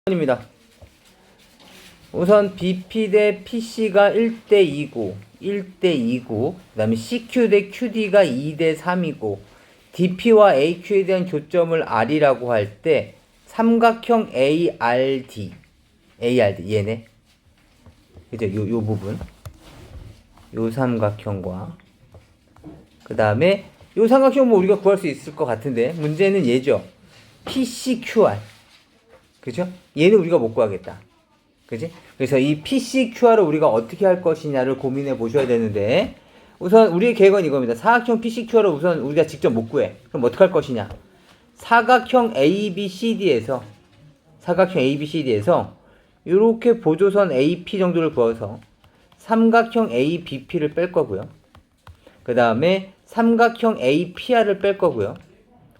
입니다. 우선 BP 대 PC가 1대 2고 그 다음에 CQ 대 QD가 2대 3이고 DP와 AQ에 대한 교점을 R이라고 할 때 삼각형 ARD 얘네 그죠? 요 부분 요 삼각형과 그 다음에 요 삼각형 뭐 우리가 구할 수 있을 것 같은데 문제는 얘죠. PCQR 그죠? 얘는 우리가 못 구하겠다. 그지? 그래서 이 PCQR을 우리가 어떻게 할 것이냐를 고민해 보셔야 되는데, 우선 우리의 계획은 이겁니다. 사각형 PCQR을 우선 우리가 직접 못 구해. 그럼 어떻게 할 것이냐? 사각형 ABCD에서 이렇게 보조선 AP 정도를 그어서 삼각형 ABP를 뺄 거고요. 그 다음에 삼각형 APR을 뺄 거고요.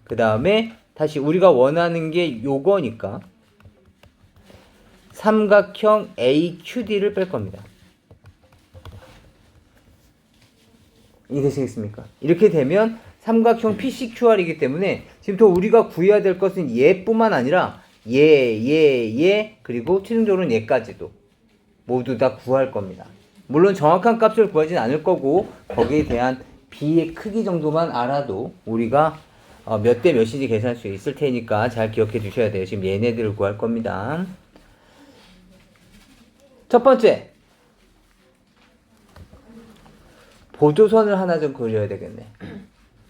그 다음에 다시 우리가 원하는 게 요거니까 삼각형 AQD를 뺄 겁니다. 이해되시겠습니까? 이렇게 되면 삼각형 PCQR이기 때문에 지금 또 우리가 구해야 될 것은 얘뿐만 아니라 얘 그리고 최종적으로는 얘까지도 모두 다 구할 겁니다. 물론 정확한 값을 구하진 않을 거고 거기에 대한 B의 크기 정도만 알아도 우리가 몇 대 몇인지 계산할 수 있을 테니까 잘 기억해 주셔야 돼요. 지금 얘네들을 구할 겁니다. 첫 번째, 보조선을 하나 좀 그려야 되겠네.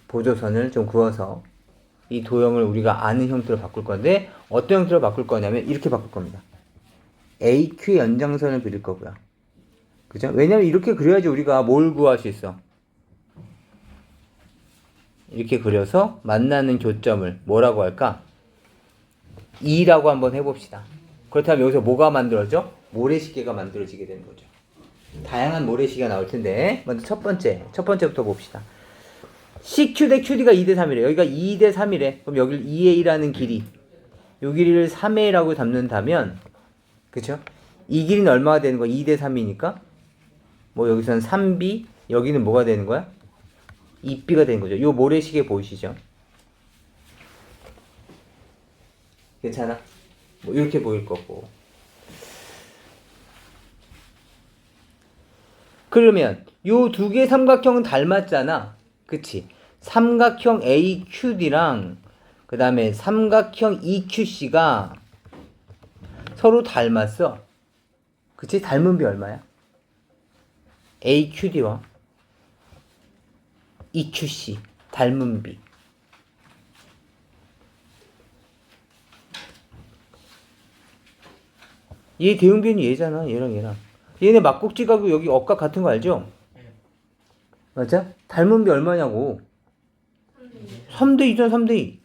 보조선을 좀 그어서 이 도형을 우리가 아는 형태로 바꿀 건데 어떤 형태로 바꿀 거냐면 이렇게 바꿀 겁니다. AQ의 연장선을 그릴 거고요. 그죠? 왜냐면 이렇게 그려야지 우리가 뭘 구할 수 있어. 이렇게 그려서 만나는 교점을 뭐라고 할까? 2라고 한번 해봅시다. 그렇다면 여기서 뭐가 만들어져? 모래시계가 만들어지게 되는 거죠. 다양한 모래시계가 나올 텐데 먼저 첫 번째부터 봅시다. CQ 대 QD가 2대 3이래. 여기가 2대 3이래. 그럼 여기를 2A라는 길이 요 길이를 3A라고 잡는다면 그쵸? 이 길이는 얼마가 되는 거야? 2대 3이니까 뭐 여기서는 3B 여기는 뭐가 되는 거야? 2B가 되는 거죠. 요 모래시계 보이시죠? 괜찮아? 뭐 이렇게 보일 거고. 그러면 요 두 개의 삼각형은 닮았잖아. 그치? 삼각형 AQD랑 그 다음에 삼각형 EQC가 서로 닮았어. 그치? 닮은 비 얼마야? AQD와 EQC 닮은 비. 얘 대응비는 얘잖아. 얘랑. 얘네 막국지가고 여기 억각 같은 거 알죠? 맞아? 닮은 비 얼마냐고. 3대2잖아. 3대2.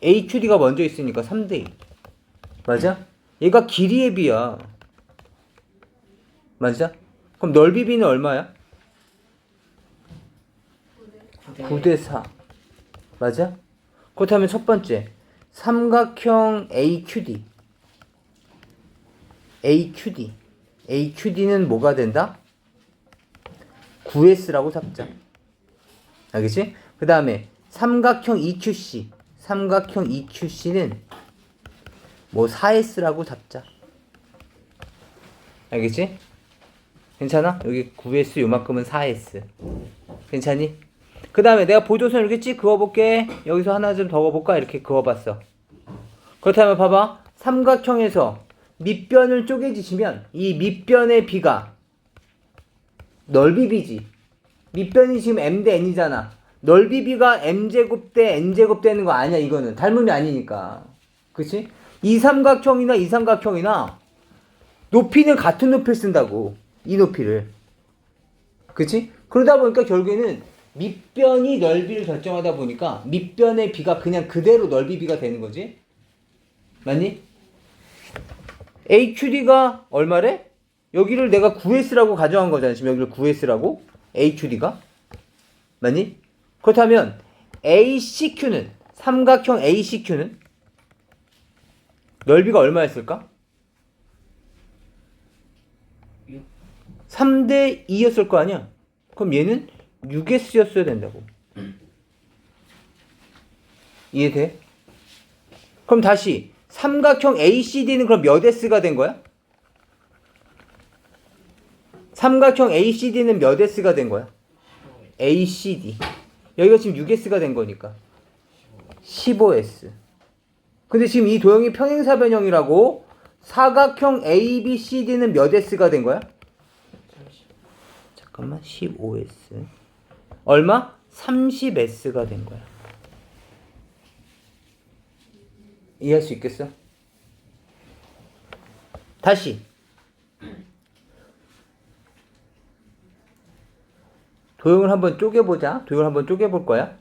AQD가 먼저 있으니까 3대2. 맞아? 얘가 길이의 비야. 맞아? 그럼 넓이 비는 얼마야? 9대4. 맞아? 그렇다면 첫 번째 삼각형 AQD는 뭐가 된다? 9S라고 잡자. 알겠지? 그 다음에 삼각형 EQC는 뭐 4S라고 잡자. 알겠지? 괜찮아? 여기 9S 요만큼은 4S. 괜찮니? 그 다음에 내가 보조선 이렇게 찍 그어볼게. 여기서 하나 좀 더 그어볼까? 이렇게 그어봤어. 그렇다면 봐봐. 삼각형에서 밑변을 쪼개지시면 이 밑변의 비가 넓이 비지. 밑변이 지금 m 대 n이잖아. 넓이 비가 m제곱 대 n제곱 되는 거 아니야. 이거는 닮음이 아니니까. 그치? 이 삼각형이나 높이는 같은 높이를 쓴다고. 이 높이를. 그치? 그러다 보니까 결국에는 밑변이 넓이를 결정하다 보니까 밑변의 비가 그냥 그대로 넓이 비가 되는 거지. 맞니? AQD가 얼마래? 여기를 내가 9S라고 가정한 거잖아. 지금 여기를 9S라고? AQD가? 맞니? 그렇다면 ACQ는 삼각형 ACQ는 넓이가 얼마였을까? 3대 2였을 거 아니야? 그럼 얘는 6S였어야 된다고. 이해돼? 그럼 다시 삼각형 ACD는 그럼 몇 S가 된 거야? 삼각형 ACD는 몇 S가 된 거야? ACD. 여기가 지금 6S가 된 거니까 15S. 근데 지금 이 도형이 평행사변형이라고 사각형 ABCD는 몇 S가 된 거야? 잠깐만 15S. 얼마? 30S가 된 거야. 이해할 수 있겠어? 다시 도형을 한번 쪼개보자. 도형을 한번 쪼개볼 거야.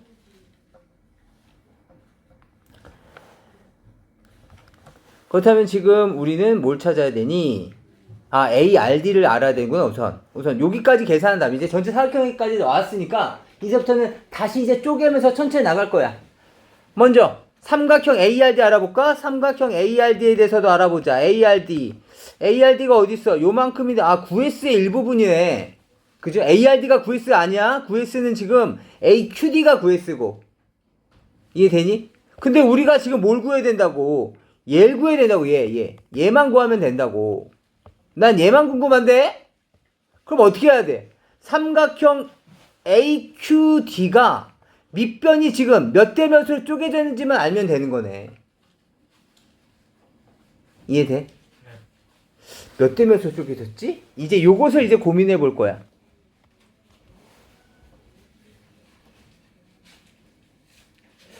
그렇다면 지금 우리는 뭘 찾아야 되니? ARD를 알아야 되는구나. 우선 여기까지 계산한 다음에 이제 전체 사각형까지 나왔으니까 이제부터는 다시 이제 쪼개면서 천천히 나갈 거야. 먼저 삼각형 ARD 알아볼까? 삼각형 ARD에 대해서도 알아보자. ARD가 어디 있어? 요만큼인데 9S의 일부분이네. 그죠? ARD가 9S 아니야? 9S는 지금 AQD가 9S고. 이해되니? 근데 우리가 지금 뭘 구해야 된다고? 얘를 구해야 된다고. 얘만 구하면 된다고. 난 얘만 궁금한데? 그럼 어떻게 해야 돼? 삼각형 AQD가 밑변이 지금 몇 대 몇으로 쪼개져 있는지만 알면 되는 거네. 이해돼? 몇 대 몇으로 쪼개졌지? 이제 요것을 이제 고민해 볼 거야.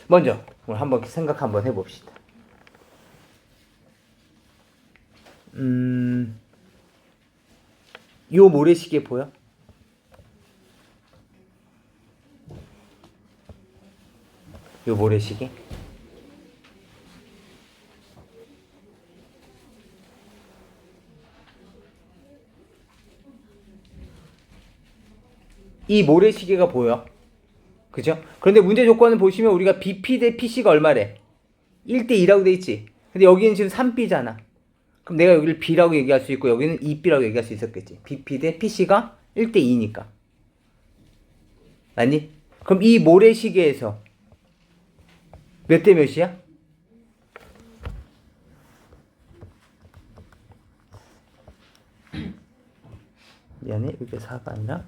먼저 오늘 한번 생각 한번 해봅시다. 요 모래시계 보여? 요 모래시계? 이 모래시계가 보여. 그죠? 그런데 문제 조건을 보시면 우리가 BP 대 PC가 얼마래? 1대2라고 돼 있지. 근데 여기는 지금 3B잖아. 그럼 내가 여기를 B라고 얘기할 수 있고 여기는 2B라고 얘기할 수 있었겠지. BP 대 PC가 1대2니까. 맞니? 그럼 이 모래시계에서 몇 대 몇이야? 미안해. 이게 4가 아니라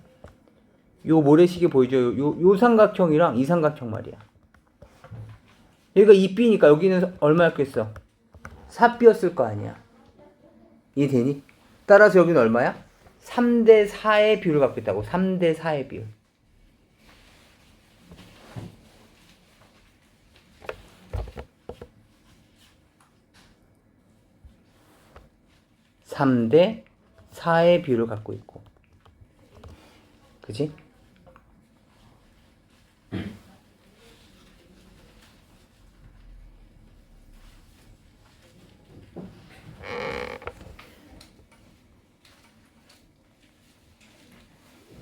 요 모래시계 보이죠? 요 삼각형이랑 이 삼각형 말이야. 여기가 2B니까 여기는 얼마였겠어? 4B였을 거 아니야. 이해되니? 따라서 여기는 얼마야? 3대 4의 비율을 갖고 있다고. 3대 4의 비율. (3대 4의) 비율을 갖고 있고. 그치?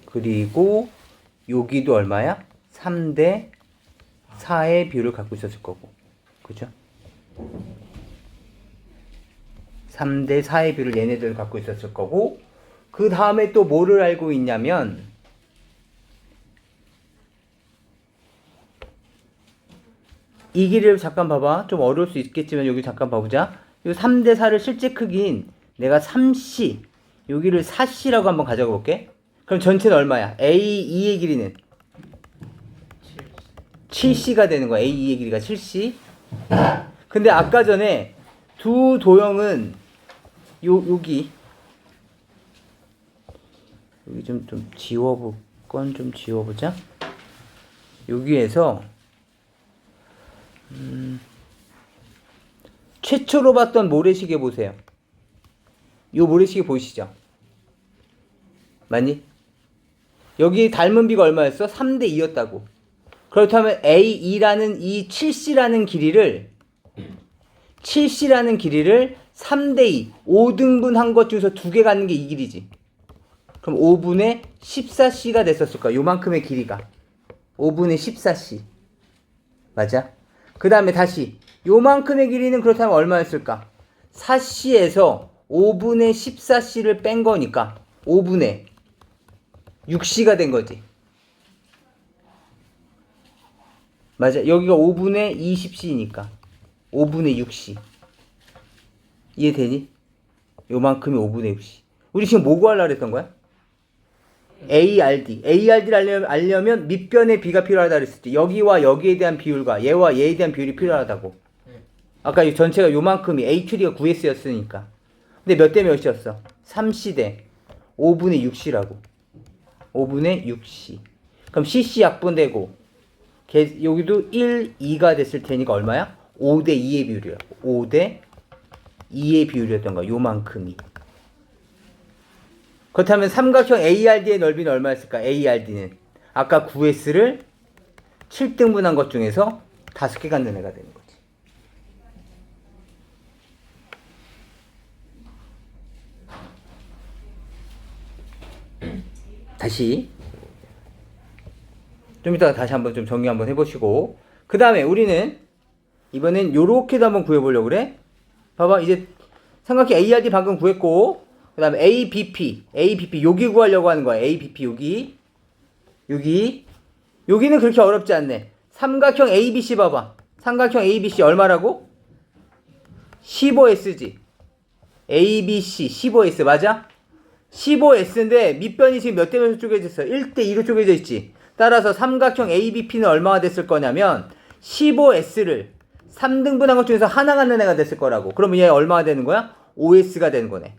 그리고 여기도 얼마야? 3대 4의 비율을 갖고 있었을 거고. 그죠? 3대 4의 비율을 얘네들 갖고 있었을 거고, 그 다음에 또 뭐를 알고 있냐면 이 길이를 잠깐 봐봐. 좀 어려울 수 있겠지만 여기 잠깐 봐보자. 이 3대 4를 실제 크기인 내가 3C, 여기를 4C라고 한번 가져가 볼게. 그럼 전체는 얼마야? A2의 길이는 7C가 되는 거야. A2의 길이가 7C. 근데 아까 전에 두 도형은 여기 좀 지워볼 건 좀 지워보자. 여기에서 최초로 봤던 모래시계 보세요. 이 모래시계 보이시죠? 맞니? 여기 닮은 비가 얼마였어? 3대 2였다고. 그렇다면 A2라는 이 7C라는 길이를 3대 2, 5등분 한 것 중에서 두 개 갖는 게 이 길이지. 그럼 5분의 14C가 됐었을 거야. 요만큼의 길이가 5분의 14C. 맞아? 그 다음에 다시 요만큼의 길이는 그렇다면 얼마였을까? 4C에서 5분의 14C를 뺀 거니까 5분의 6C가 된 거지. 맞아. 여기가 5분의 20C니까 5분의 6C. 이해되니? 요만큼이 5분의 6C. 우리 지금 뭐 구하려고 했던 거야? ARD. ARD를 알려면 밑변의 B가 필요하다 그랬었지. 여기와 여기에 대한 비율과 얘와 얘에 대한 비율이 필요하다고. 아까 이 전체가 요만큼이 AQD가 9S였으니까. 근데 몇 대 몇이었어? 3C 대 5분의 6C라고. 5분의 6C. 그럼 CC 약분되고 여기도 1, 2가 됐을 테니까 얼마야? 5대 2의 비율이라고. 5대 2의 비율이었던 거야. 요만큼이. 그렇다면 삼각형 ARD의 넓이는 얼마였을까? ARD는 아까 9S를 7등분한 것 중에서 5개 갖는 애가 되는 거지. 다시 좀 이따가 다시 한번 좀 정리 한번 해보시고, 그 다음에 우리는 이번엔 요렇게도 한번 구해보려고 그래. 봐봐, 이제 삼각형 ARD 방금 구했고, 그 다음에 ABP 여기 구하려고 하는 거야. ABP 여기는 그렇게 어렵지 않네. 삼각형 ABC 봐봐. 삼각형 ABC 얼마라고? 15S지. ABC 15S 맞아? 15S인데 밑변이 지금 몇 대 몇으로 쪼개졌어? 1대 2로 쪼개져 있지. 따라서 삼각형 ABP는 얼마가 됐을 거냐면 15S를 3등분한 것 중에서 하나 갖는 애가 됐을 거라고. 그러면 얘 얼마가 되는 거야? OS가 되는 거네.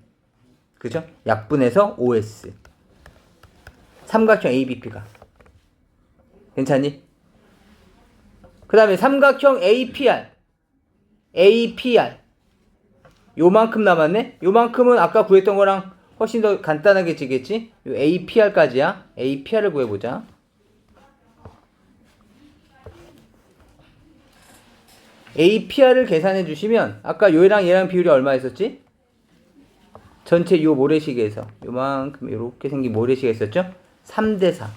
그죠? 약분해서 OS. 삼각형 ABP가. 괜찮니? 그 다음에 삼각형 APR. 요만큼 남았네? 요만큼은 아까 구했던 거랑 훨씬 더 간단하게 지겠지? 요 APR까지야. APR을 구해보자. APR을 계산해 주시면 아까 얘랑 비율이 얼마 있었지? 전체 요 모래시계에서 요만큼 요렇게 생긴 모래시계 있었죠? 3대 4.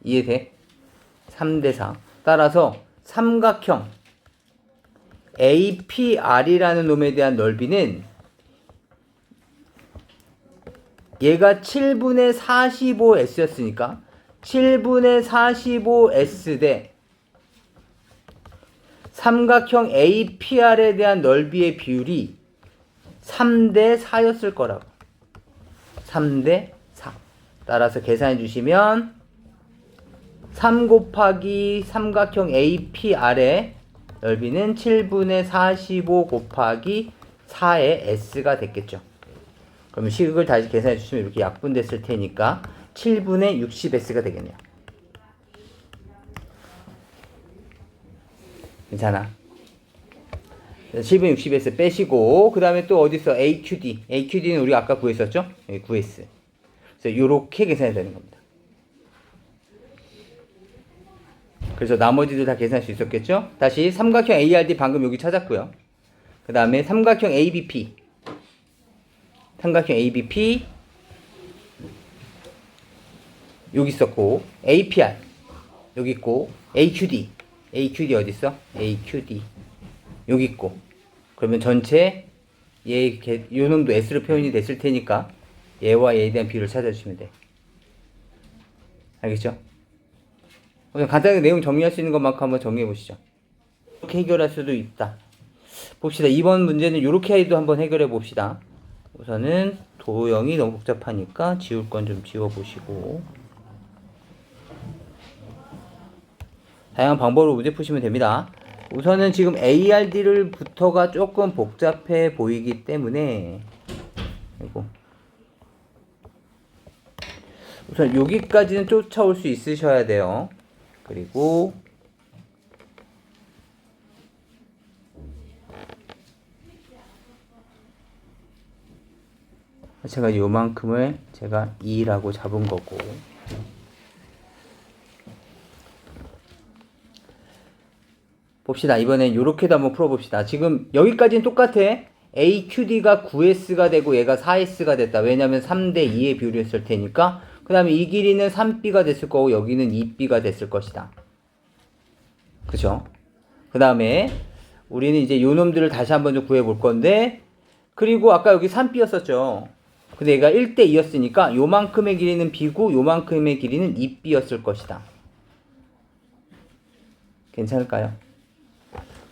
이해돼? 3대 4. 따라서 삼각형 APR이라는 놈에 대한 넓이는 얘가 7분의 45S였으니까 7분의 45S 대 삼각형 APR에 대한 넓이의 비율이 3대 4였을 거라고. 3대 4. 따라서 계산해 주시면 3 곱하기 삼각형 APR의 넓이는 7분의 45 곱하기 4의 S가 됐겠죠. 그러면 식을 다시 계산해 주시면 이렇게 약분됐을 테니까 7분의 60S가 되겠네요. 괜찮아. 7분의 60S 빼시고, 그 다음에 또 어디 있어? AQD는 우리가 아까 구했었죠? 여기 9S. 그래서 요렇게 계산이 되는 겁니다. 그래서 나머지도 다 계산할 수 있었겠죠? 다시 삼각형 ARD 방금 여기 찾았고요. 그 다음에 삼각형 ABP 여기 있었고, APR 여기 있고, AQD 어디 있어? AQD 여기 있고. 그러면 전체 요 놈도 S로 표현이 됐을 테니까 얘와 얘에 대한 비율을 찾아주시면 돼. 알겠죠? 그냥 간단하게 내용 정리할 수 있는 것만큼 한번 정리해 보시죠. 이렇게 해결할 수도 있다. 봅시다. 이번 문제는 이렇게 해도 한번 해결해 봅시다. 우선은 도형이 너무 복잡하니까 지울 건 좀 지워 보시고, 다양한 방법으로 문제 푸시면 됩니다. 우선은 지금 ARD를 부터가 조금 복잡해 보이기 때문에, 그리고 우선 여기까지는 쫓아올 수 있으셔야 돼요. 그리고 제가 요만큼을 제가 2라고 잡은 거고, 봅시다. 이번엔 요렇게도 한번 풀어봅시다. 지금 여기까지는 똑같아. AQD가 9S가 되고 얘가 4S가 됐다. 왜냐면 3대 2의 비율이었을 테니까. 그 다음에 이 길이는 3B가 됐을 거고 여기는 2B가 됐을 것이다. 그쵸? 그 다음에 우리는 이제 요 놈들을 다시 한번 좀 구해볼 건데, 그리고 아까 여기 3B였었죠. 근데 얘가 1대 2였으니까 요만큼의 길이는 B고 요만큼의 길이는 2B였을 것이다. 괜찮을까요?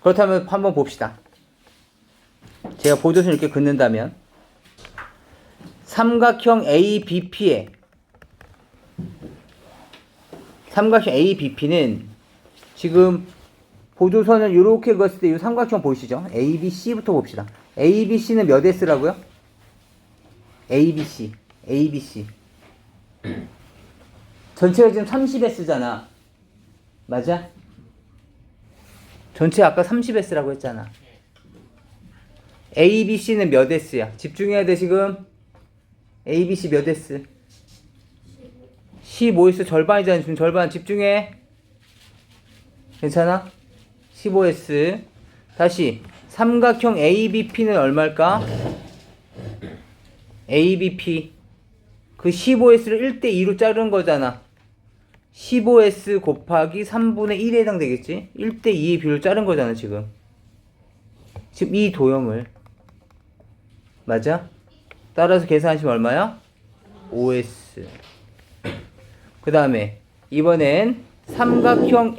그렇다면 한번 봅시다. 제가 보조선 이렇게 긋는다면 삼각형 ABP에 삼각형 ABP는 지금 보조선을 이렇게 그었을 때 이 삼각형 보이시죠? ABC부터 봅시다. ABC는 몇 S라고요? ABC 전체가 지금 30S잖아. 맞아? 전체 아까 30S라고 했잖아. ABC는 몇 S야? 집중해야 돼 지금. ABC 몇 S? 15S 절반이잖아. 지금 절반. 집중해. 괜찮아? 15S. 다시 삼각형 ABP는 얼마일까? ABP 그 15S를 1대2로 자른 거잖아. 15S 곱하기 3분의 1에 해당되겠지? 1대2의 비율로 자른 거잖아 지금. 지금 이 도형을. 맞아? 따라서 계산하시면 얼마야? 5S. 그 다음에 이번엔 삼각형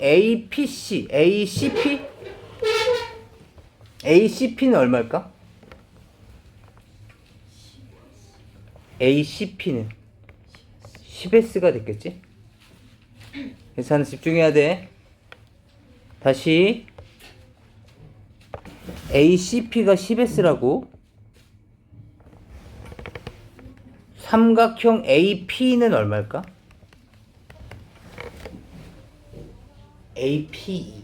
ACP는 얼마일까? ACP는 10S가 됐겠지? 계산 집중해야 돼. 다시 ACP가 10S라고. 삼각형 AP는 얼마일까? APE.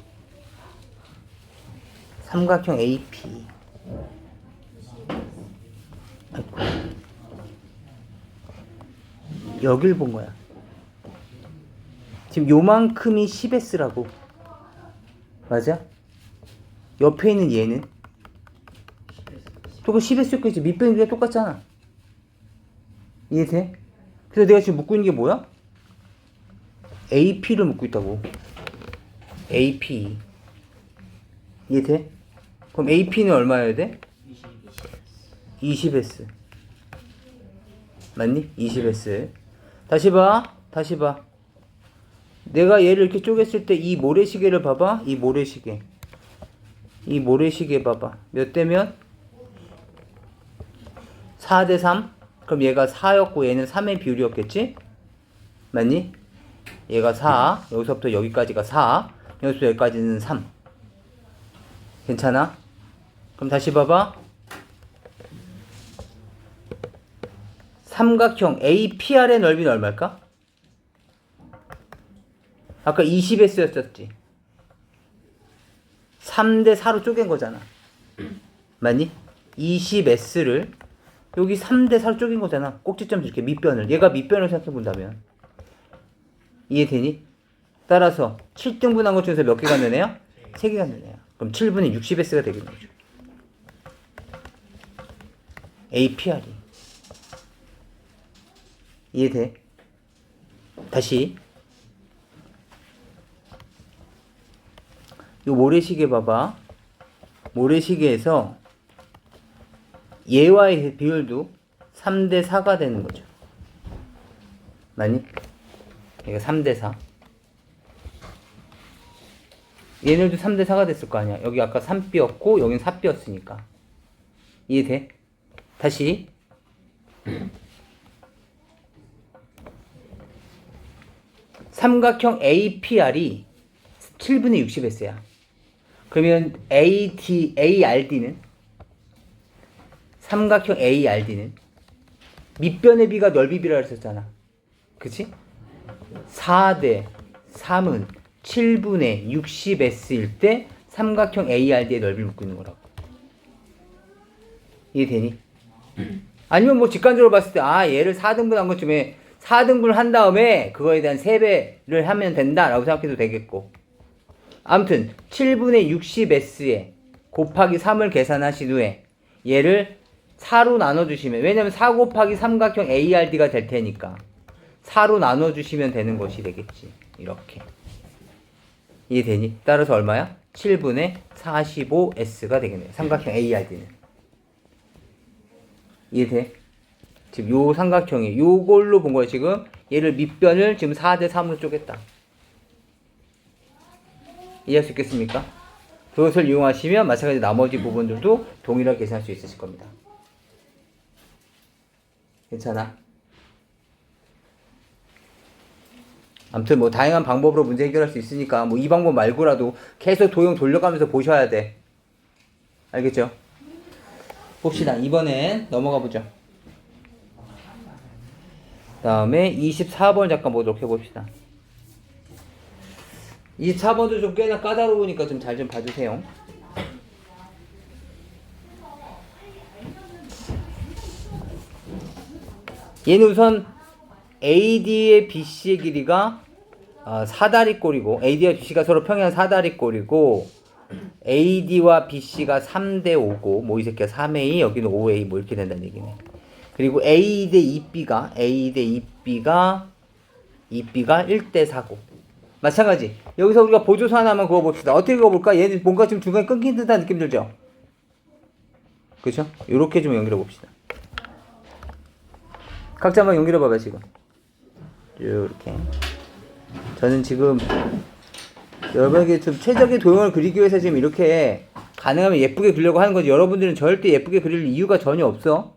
삼각형 AP. 아이고. 여길 본 거야. 지금 요만큼이 10S라고. 맞아? 옆에 있는 얘는? 또 그 10S였겠지. 밑변기가 똑같잖아. 이해돼? 그래서 내가 지금 묻고 있는 게 뭐야? AP를 묻고 있다고. AP. 이해돼? 그럼 AP는 얼마여야 돼? 20S. 맞니? 20S. 다시 봐. 내가 얘를 이렇게 쪼갰을 때 이 모래시계를 봐봐. 이 모래시계 봐봐. 몇 대면? 4대3. 그럼 얘가 4였고 얘는 3의 비율이었겠지? 맞니? 얘가 4. 여기서부터 여기까지가 4. 여기서부터 여기까지는 3. 괜찮아? 그럼 다시 봐봐. 삼각형 APR의 넓이는 얼마일까? 아까 20S였었지. 3대4로 쪼갠 거잖아. 맞니? 20S를 여기 3대4로 쪼갠 거잖아. 꼭지점 이렇게 밑변을. 얘가 밑변을 생각해 본다면. 이해되니? 따라서 7등분한 것 중에서 몇 개가 되네요? 3개가 되네요. 그럼 7분의 60S가 되겠는 거죠. APR이. 이해돼? 다시. 요 모래시계 봐봐. 모래시계에서 얘와의 비율도 3대4가 되는 거죠. 맞니? 얘가 3대4. 얘네도 3대4가 됐을 거 아니야. 여기 아까 3B였고 여긴 4B였으니까. 이해돼? 다시. 삼각형 APR이 7분의 60S야. 그러면 ARD는 삼각형 ARD는 밑변의 비가 넓이 비라 했었잖아. 그치? 4대 3은 7분의 60S일 때 삼각형 ARD의 넓이를 묻고 있는 거라고. 이해되니? 아니면 뭐 직관적으로 봤을 때 얘를 4등분 한 것쯤에 4등분을 한 다음에 그거에 대한 세배를 하면 된다라고 생각해도 되겠고. 아무튼 7분의 60S에 곱하기 3을 계산하신 후에 얘를 4로 나눠주시면, 왜냐면 4 곱하기 삼각형 ARD가 될 테니까 4로 나눠주시면 되는 것이 되겠지. 이렇게. 이해되니? 따라서 얼마야? 7분의 45S가 되겠네요. 삼각형 ARD는. 이해돼? 지금 요 삼각형이 요걸로 본 거예요. 지금 얘를 밑변을 지금 4대3으로 쪼갰다. 이해할 수 있겠습니까? 그것을 이용하시면 마찬가지 나머지 부분들도 동일하게 계산할 수 있으실 겁니다. 괜찮아? 아무튼 뭐 다양한 방법으로 문제 해결할 수 있으니까 뭐 이 방법 말고라도 계속 도형 돌려가면서 보셔야 돼. 알겠죠? 봅시다. 이번엔 넘어가 보죠. 다음에 24번 잠깐 보도록 해봅시다. 24번도 좀 꽤나 까다로우니까 좀 잘 좀 봐주세요. 얘는 우선 AD의 BC의 길이가 사다리꼴이고 AD와 BC가 서로 평행한 사다리꼴이고 AD와 BC가 3대 5고 뭐 이 새끼가 3A 여기는 5A 뭐 이렇게 된다는 얘기네. 그리고 A 대 2B가 1대 4고 마찬가지 여기서 우리가 보조서 하나만 그어봅시다. 어떻게 그어볼까? 얘는 뭔가 좀 중간에 끊긴 듯한 느낌 들죠? 그쵸? 요렇게 좀 연결해 봅시다. 각자 한번 연결해 봐봐 지금. 이렇게 저는 지금 여러분에게 좀 최적의 도형을 그리기 위해서 지금 이렇게 가능하면 예쁘게 그리려고 하는 거지. 여러분들은 절대 예쁘게 그릴 이유가 전혀 없어.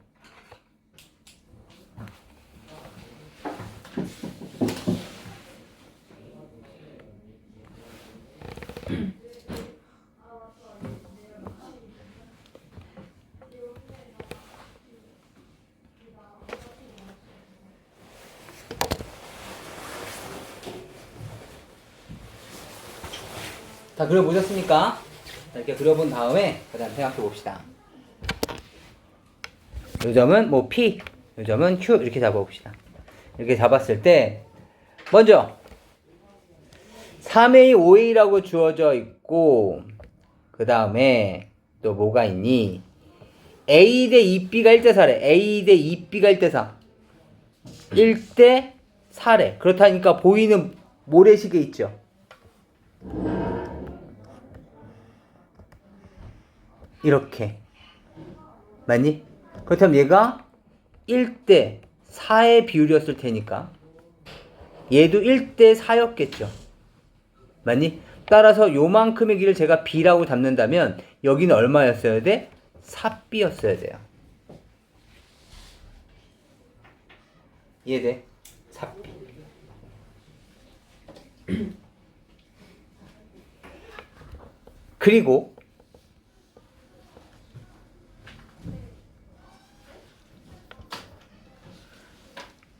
다 그려보셨습니까? 이렇게 그려본 다음에 그 다음 생각해 봅시다. 요 점은 뭐 P, 요 점은 Q 이렇게 잡아봅시다. 이렇게 잡았을 때 먼저 3A, 5A라고 주어져 있고 그 다음에 또 뭐가 있니? A 대 2B가 1대 4래. A 대 2B가 1대 4. 1대 4래. 그렇다니까 보이는 모래시계 있죠? 이렇게 맞니? 그렇다면 얘가 1대 4의 비율이었을 테니까 얘도 1대 4였겠죠. 맞니? 따라서 요만큼의 길을 제가 B라고 잡는다면 여기는 얼마였어야 돼? 4B였어야 돼요. 이해돼? 4B. 그리고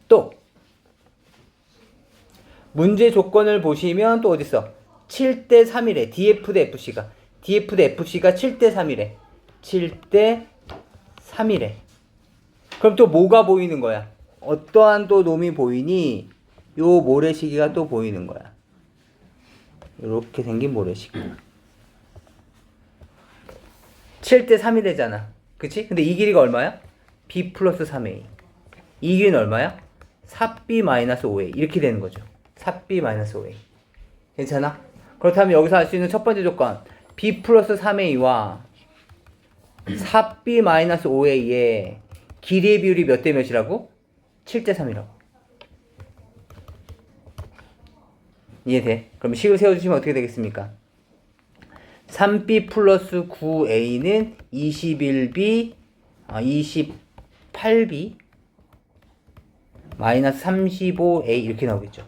또 문제 조건을 보시면 또 어딨어? 7대 3이래. DF 대 FC가. DF 대 FC가 7대 3이래. 7대 3이래. 그럼 또 뭐가 보이는 거야? 어떠한 또 놈이 보이니? 요 모래시계가 또 보이는 거야. 이렇게 생긴 모래시계. 7대 3이래잖아. 그치? 근데 이 길이가 얼마야? B 플러스 3A. 이 길이는 얼마야? 4B-5A. 이렇게 되는 거죠. 4B-5A. 괜찮아? 그렇다면 여기서 알 수 있는 첫 번째 조건. B 플러스 3A와 4B-5A의 길이의 비율이 몇 대 몇이라고? 7대 3이라고. 이해돼? 그럼 식을 세워주시면 어떻게 되겠습니까? 3B 플러스 9A는 21B, 28B, 마이너스 35A 이렇게 나오겠죠.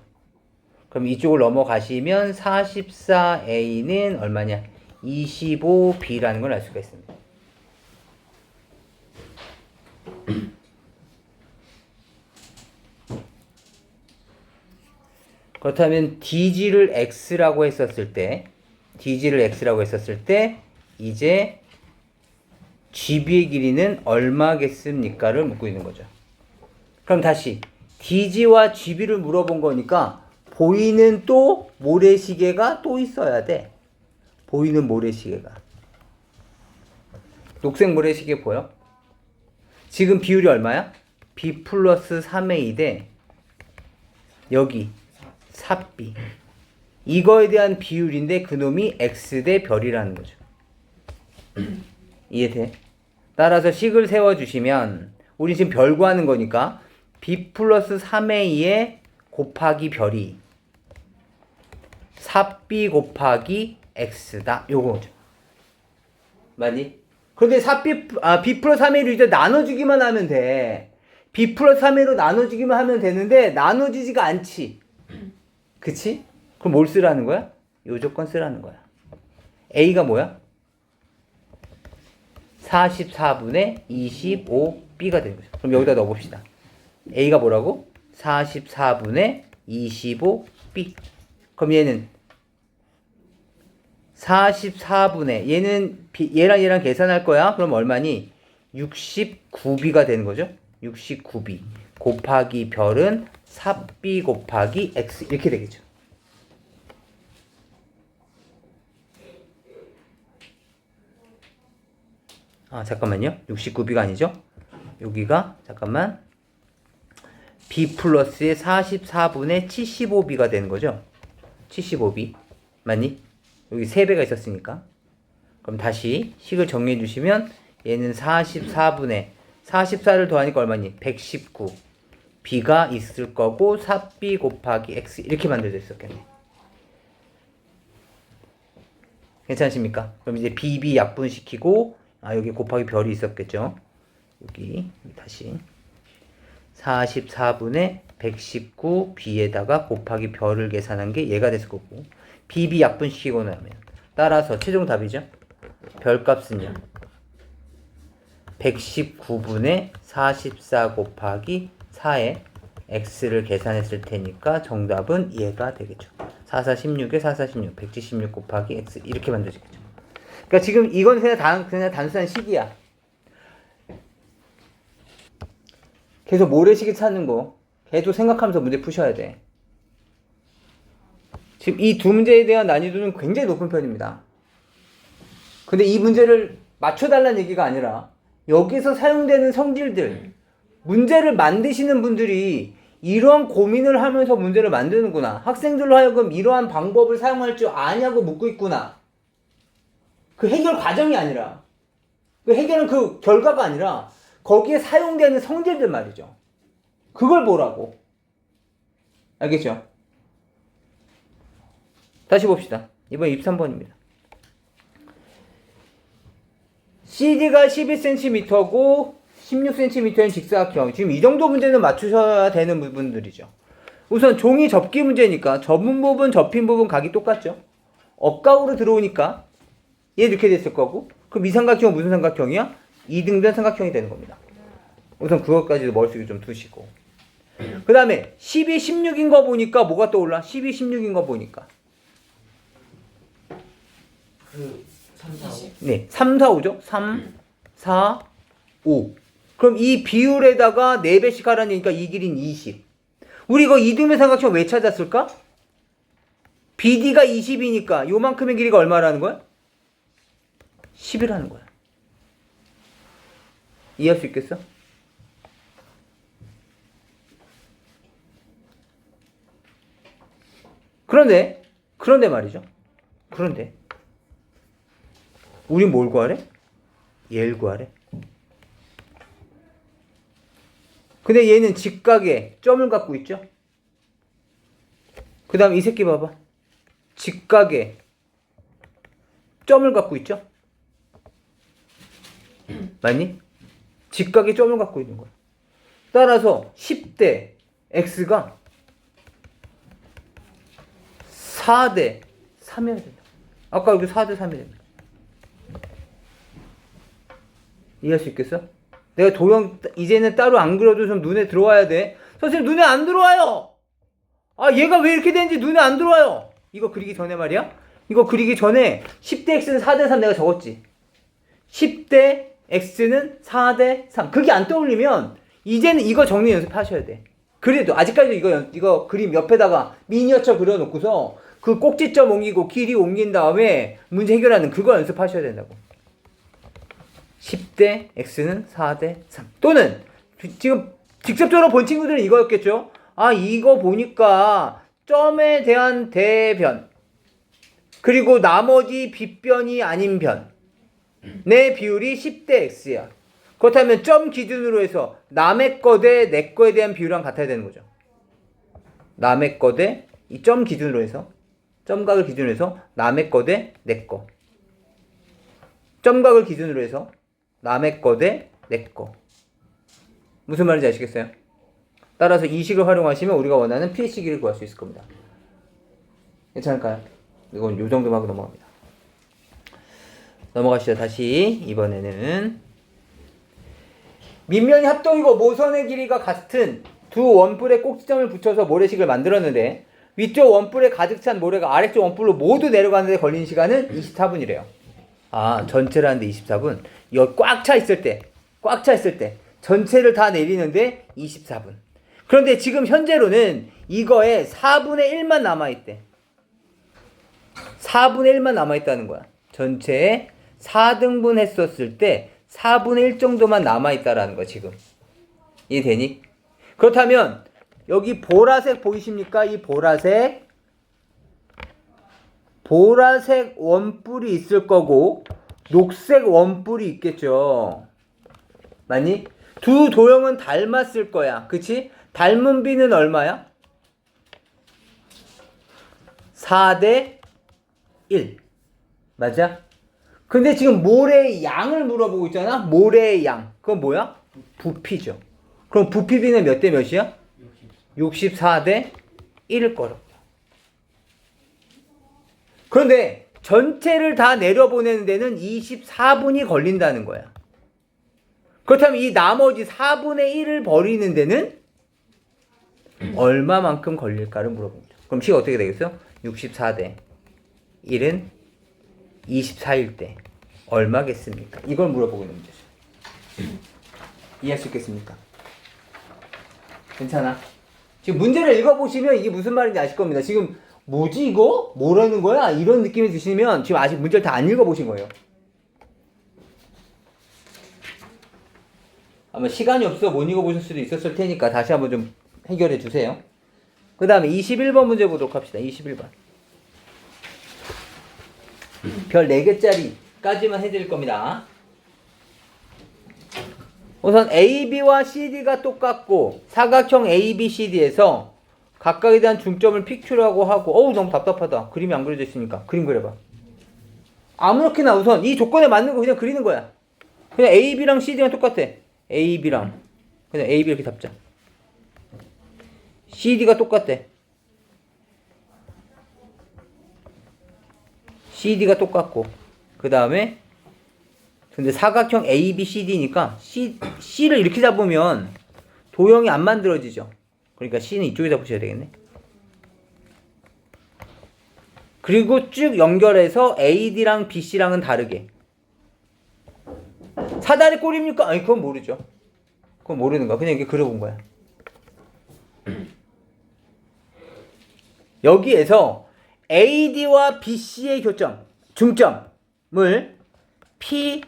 그럼 이쪽을 넘어가시면 44A는 얼마냐? 25B라는 걸 알 수가 있습니다. 그렇다면 DG를 X라고 했었을 때 이제 GB의 길이는 얼마겠습니까를 묻고 있는 거죠. 그럼 다시 DG와 GB를 물어본 거니까 보이는 또 모래시계가 또 있어야 돼. 보이는 모래시계가. 녹색 모래시계 보여? 지금 비율이 얼마야? B 플러스 3A 대 여기 4B. 이거에 대한 비율인데 그놈이 X 대 별이라는 거죠. 이해돼? 따라서 식을 세워주시면 우리 지금 별 구하는 거니까 B 플러스 3A에 곱하기 별이 4B 곱하기 X다. 요거죠. 맞니? 그런데 B 플러스 3A를 이제 나눠주기만 하면 돼. B 플러스 3A로 나눠주기만 하면 되는데 나눠지지가 않지. 그치? 그럼 뭘 쓰라는 거야? 요 조건 쓰라는 거야. A가 뭐야? 44분의 25B가 되는 거죠. 그럼 여기다 넣어봅시다. A가 뭐라고? 44분의 25B. 그럼 얘는 44분의 얘랑 얘랑 계산할 거야. 그럼 얼마니? 69B가 되는 거죠. 69B 곱하기 별은 4B 곱하기 X 이렇게 되겠죠. 아 잠깐만요. 69B가 아니죠. 여기가 잠깐만 B 플러스의 44분의 75B가 되는 거죠. 75B 맞니? 여기 3배가 있었으니까. 그럼 다시 식을 정리해 주시면 얘는 44분의 44를 더하니까 얼마니? 119 B가 있을 거고 4B 곱하기 X 이렇게 만들어져 있었겠네. 괜찮으십니까? 그럼 이제 BB 약분시키고 여기 곱하기 별이 있었겠죠. 여기 다시 44분의 119 B에다가 곱하기 별을 계산한 게 얘가 됐을 거고 BB 약분시키고 나면 따라서 최종 답이죠. 별값은요. 119분의 44 곱하기 4에 X를 계산했을 테니까 정답은 얘가 되겠죠. 44, 16에 44, 16, 176 곱하기 X 이렇게 만들어지겠죠. 그러니까 지금 이건 그냥 단순한 식이야. 계속 모래시계 찾는 거 계속 생각하면서 문제 푸셔야 돼. 지금 이 두 문제에 대한 난이도는 굉장히 높은 편입니다. 근데 이 문제를 맞춰달라는 얘기가 아니라 여기서 사용되는 성질들, 문제를 만드시는 분들이 이러한 고민을 하면서 문제를 만드는구나. 학생들로 하여금 이러한 방법을 사용할 줄 아냐고 묻고 있구나. 그 해결 과정이 아니라, 그 해결은 그 결과가 아니라 거기에 사용되는 성질들 말이죠. 그걸 보라고. 알겠죠? 다시 봅시다. 이번 23번입니다. CD가 12cm고 16cm인 직사각형. 지금 이 정도 문제는 맞추셔야 되는 부분들이죠. 우선 종이 접기 문제니까 접은 부분, 접힌 부분 각이 똑같죠. 억각으로 들어오니까 얘 이렇게 됐을 거고, 그럼 이 삼각형은 무슨 삼각형이야? 이등변 삼각형이 되는 겁니다. 우선 그것까지도 머릿속에 좀 두시고. 그 다음에 12, 16인 거 보니까 뭐가 떠올라? 12, 16인 거 보니까. 3, 4, 5. 네, 3, 4, 5죠? 3, 4, 5. 그럼 이 비율에다가 4배씩 하라니까 이 길이는 20. 우리 이거 이등변 삼각형 왜 찾았을까? BD가 20이니까 요만큼의 길이가 얼마라는 거야? 10이라는 거야. 이해할 수 있겠어? 그런데 말이죠. 그런데 우린 뭘 구하래? 얘를 구하래. 근데 얘는 직각에 점을 갖고 있죠. 그 다음 이 새끼 봐봐. 직각에 점을 갖고 있죠. 맞니? 직각에 점을 갖고 있는 거야. 따라서 10대 x가 4대 3이어야 된다. 아까 여기 4대 3이 된다. 이해할 수 있겠어? 내가 도형 이제는 따로 안 그려도 좀 눈에 들어와야 돼. 선생님 눈에 안 들어와요. 얘가 왜 이렇게 되는지 눈에 안 들어와요. 이거 그리기 전에 말이야. 이거 그리기 전에 10대 x는 4대 3 내가 적었지. 10대 x는 4대 3. 그게 안 떠올리면 이제는 이거 정리 연습하셔야 돼. 그래도 아직까지 이거 그림 옆에다가 미니어처 그려놓고서 그 꼭지점 옮기고 길이 옮긴 다음에 문제 해결하는 그거 연습하셔야 된다고. 10대 x는 4대 3. 또는 지금 직접적으로 본 친구들은 이거였겠죠. 이거 보니까 점에 대한 대변 그리고 나머지 빗변이 아닌 변의 비율이 10대 x야. 그렇다면 점 기준으로 해서 남의 거 대 내 거에 대한 비율이랑 같아야 되는 거죠. 남의 거 대 이 점 기준으로 해서 점각을 기준으로 해서 남의 거 대 내 거. 점각을 기준으로 해서 남의 거 대 내 거. 무슨 말인지 아시겠어요? 따라서 이 식을 활용하시면 우리가 원하는 P의 시기를 구할 수 있을 겁니다. 괜찮을까요? 이건 요 정도만 하고 넘어갑니다. 넘어가시죠. 다시 이번에는 밑면이 합동이고 모선의 길이가 같은 두 원뿔에 꼭지점을 붙여서 모래식을 만들었는데 위쪽 원뿔에 가득 찬 모래가 아래쪽 원뿔로 모두 내려가는데 걸린 시간은 24분이래요. 아, 전체를 하는데 24분. 이거 꽉 차 있을 때 전체를 다 내리는데 24분. 그런데 지금 현재로는 이거에 4분의 1만 남아있대. 4분의 1만 남아있다는 거야. 전체에 4등분 했었을 때 4분의 1 정도만 남아있다라는 거야, 지금. 이해되니? 그렇다면, 여기 보라색 보이십니까? 이 보라색 원뿔이 있을 거고, 녹색 원뿔이 있겠죠. 맞니? 두 도형은 닮았을 거야. 그치? 닮은 비는 얼마야? 4대 1. 맞아? 근데 지금 모래의 양을 물어보고 있잖아? 모래의 양. 그건 뭐야? 부피죠. 그럼 부피 비는 몇 대 몇이야? 64대 1일 거라고. 그런데 전체를 다 내려보내는 데는 24분이 걸린다는 거야. 그렇다면 이 나머지 4분의 1을 버리는 데는 얼마만큼 걸릴까를 물어봅니다. 그럼 식 어떻게 되겠어요? 64대 1은 24일 때 얼마겠습니까? 이걸 물어보고 있는 문제죠. 이해할 수 있겠습니까? 괜찮아? 지금 문제를 읽어보시면 이게 무슨 말인지 아실 겁니다. 지금 뭐지 이거? 뭐라는 거야? 이런 느낌이 드시면 지금 아직 문제를 다 안 읽어보신 거예요. 아마 시간이 없어서 못 읽어보실 수도 있었을 테니까 다시 한번 좀 해결해 주세요. 그 다음에 21번 문제 보도록 합시다. 21번. 별 4개짜리까지만 해드릴 겁니다. 우선 AB와 CD가 똑같고 사각형 ABCD에서 각각에 대한 중점을 PQ라고 하고 어우 너무 답답하다. 그림이 안 그려져 있으니까 그림 그려봐. 아무렇게나 우선 이 조건에 맞는 거 그냥 그리는 거야. 그냥 AB랑 CD랑 똑같아. AB랑 그냥 AB 이렇게 잡자. CD가 똑같대. CD가 똑같고 그 다음에 근데 사각형 ABCD니까 C를 이렇게 잡으면 도형이 안 만들어지죠. 그러니까 C는 이쪽에 잡으셔야 되겠네. 그리고 쭉 연결해서 AD랑 BC랑은 다르게. 사다리 꼴입니까? 아니 그건 모르죠. 그건 모르는 거야. 그냥 이렇게 그려본 거야. 여기에서 AD와 BC의 교점, 중점을 P,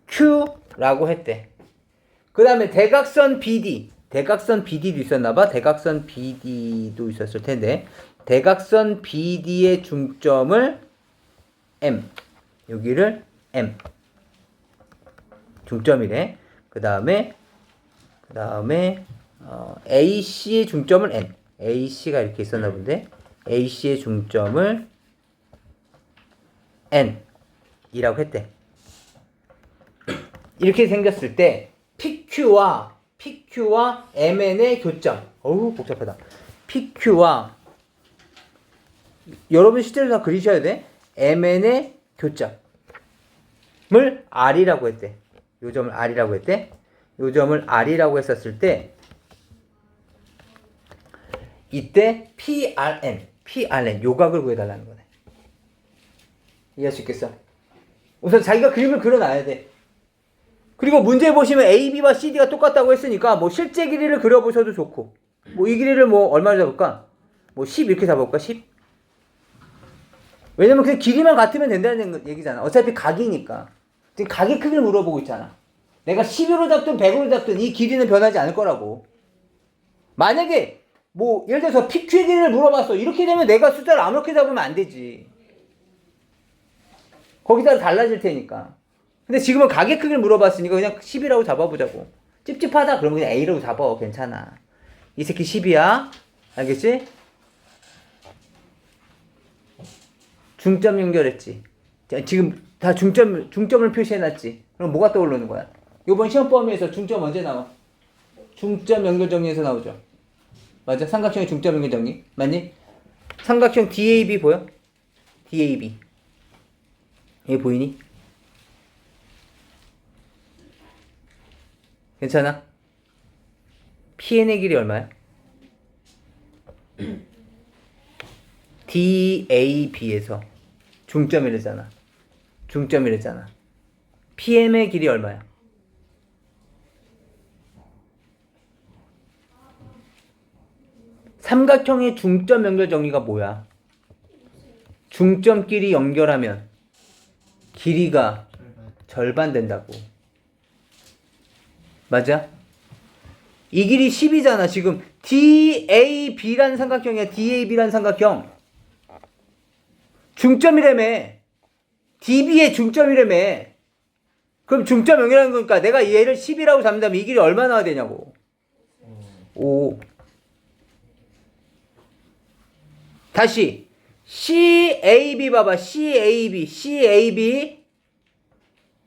Q라고 했대. 그 다음에 대각선 BD도 있었나봐. 대각선 BD도 있었을 텐데 대각선 BD의 중점을 M, 여기를 M 중점이래. 그 다음에 AC의 중점을 N, AC가 이렇게 있었나 본데 AC의 중점을 N 이라고 했대. 이렇게 생겼을 때 PQ와 MN의 교점. 어우 복잡하다. PQ와 여러분 실제로 다 그리셔야 돼. MN의 교점을 R이라고 했대. 요 점을 R이라고 했대. 요 점을 R이라고 했었을 때 이때 PRN 요각을 구해달라는 거네. 이해할 수 있겠어? 우선 자기가 그림을 그려놔야 돼. 그리고 문제 보시면 AB와 CD가 똑같다고 했으니까 뭐 실제 길이를 그려보셔도 좋고 뭐 이 길이를 뭐 얼마를 잡을까? 뭐 10 이렇게 잡아볼까? 10? 왜냐면 그냥 길이만 같으면 된다는 얘기잖아. 어차피 각이니까. 지금 각의 크기를 물어보고 있잖아. 내가 10으로 잡든 100으로 잡든 이 길이는 변하지 않을 거라고. 만약에 뭐 예를 들어서 PQ의 길이를 물어봤어. 이렇게 되면 내가 숫자를 아무렇게 잡으면 안 되지. 거기다 달라질 테니까. 근데 지금은 가게 크기를 물어봤으니까 그냥 10이라고 잡아보자고. 찝찝하다 그러면 그냥 A라고 잡아. 괜찮아. 이 새끼 10이야. 알겠지? 중점 연결했지. 자, 지금 다 중점을 표시해놨지. 그럼 뭐가 떠오르는 거야? 이번 시험 범위에서 중점 언제 나와? 중점 연결 정리에서 나오죠. 맞아? 삼각형의 중점 연결 정리. 맞니? 삼각형 DAB 보여? DAB. 얘 보이니? 괜찮아? PN의 길이 얼마야? DAB에서 중점이랬잖아. 중점이랬잖아. PM의 길이 얼마야? 삼각형의 중점 연결 정리가 뭐야? 중점끼리 연결하면 길이가 절반 된다고. 맞아? 이 길이 10이잖아. 지금 DAB라는 삼각형이야. DAB라는 삼각형. 중점이라며. DB의 중점이라며. 그럼 중점 연결하는 거니까 내가 얘를 10이라고 잡는다면 이 길이 얼마 나와야 되냐고. 5. 다시 CAB 봐봐. CAB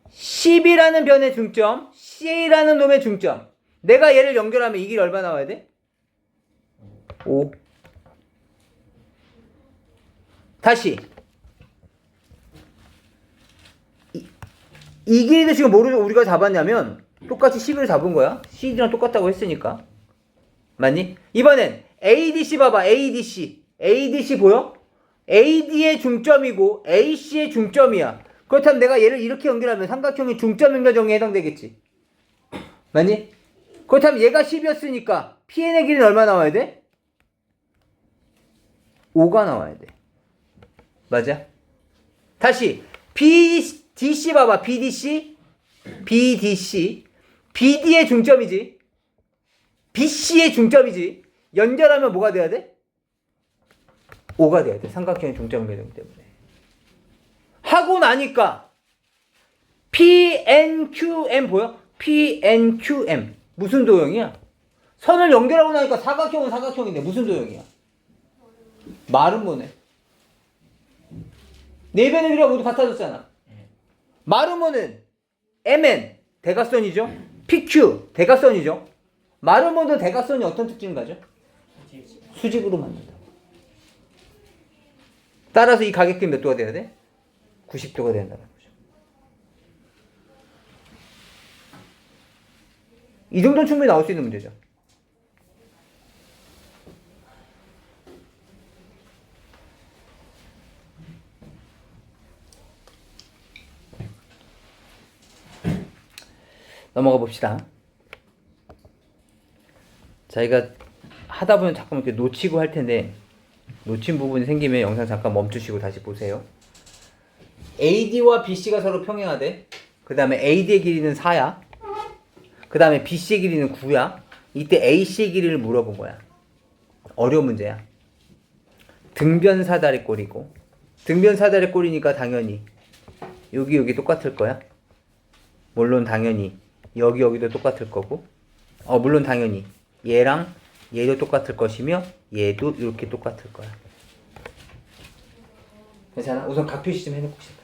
10이라는 변의 중점, C라는 놈의 중점. 내가 얘를 연결하면 이 길이 얼마 나와야 돼? 5. 다시 이 길이도 지금 뭐로 우리가 잡았냐면 똑같이 10을 잡은 거야. CD랑 똑같다고 했으니까. 맞니? 이번엔 ADC 봐봐. ADC 보여? AD의 중점이고 AC의 중점이야. 그렇다면 내가 얘를 이렇게 연결하면 삼각형의 중점 연결 정리에 해당되겠지. 맞니? 그렇다면 얘가 10이었으니까 PN의 길이는 얼마 나와야 돼? 5가 나와야 돼. 맞아? 다시 BDC 봐봐. BDC BD의 중점이지. BC의 중점이지. 연결하면 뭐가 돼야 돼? 5가 돼야 돼. 삼각형의 중점 연결 때문에. 하고 나니까 PNQM 보여? PNQM 무슨 도형이야? 선을 연결하고 나니까 사각형은 사각형인데 무슨 도형이야? 말은 뭐네? 네 변의 길이가 모두 같아졌잖아. 말은 뭐는 MN 대각선이죠? PQ 대각선이죠? 말은 뭐는 대각선이 어떤 특징을 가져? 수직으로 만든다. 따라서 이 가격대는 몇 도가 돼야 돼? 90도가 된다는 거죠. 이 정도는 충분히 나올 수 있는 문제죠. 넘어가 봅시다. 저희가 하다 보면 자꾸 이렇게 놓치고 할 텐데 놓친 부분이 생기면 영상 잠깐 멈추시고 다시 보세요. AD와 BC가 서로 평행하대. 그 다음에 AD의 길이는 4야. 그 다음에 BC의 길이는 9야. 이때 AC의 길이를 물어본 거야. 어려운 문제야. 등변사다리 꼴이고 등변사다리 꼴이니까 당연히 여기 똑같을 거야. 물론 당연히 여기도 똑같을 거고 물론 당연히 얘랑 얘도 똑같을 것이며 얘도 이렇게 똑같을 거야. 괜찮아? 우선 각 표시 좀 해놓고 시작하자.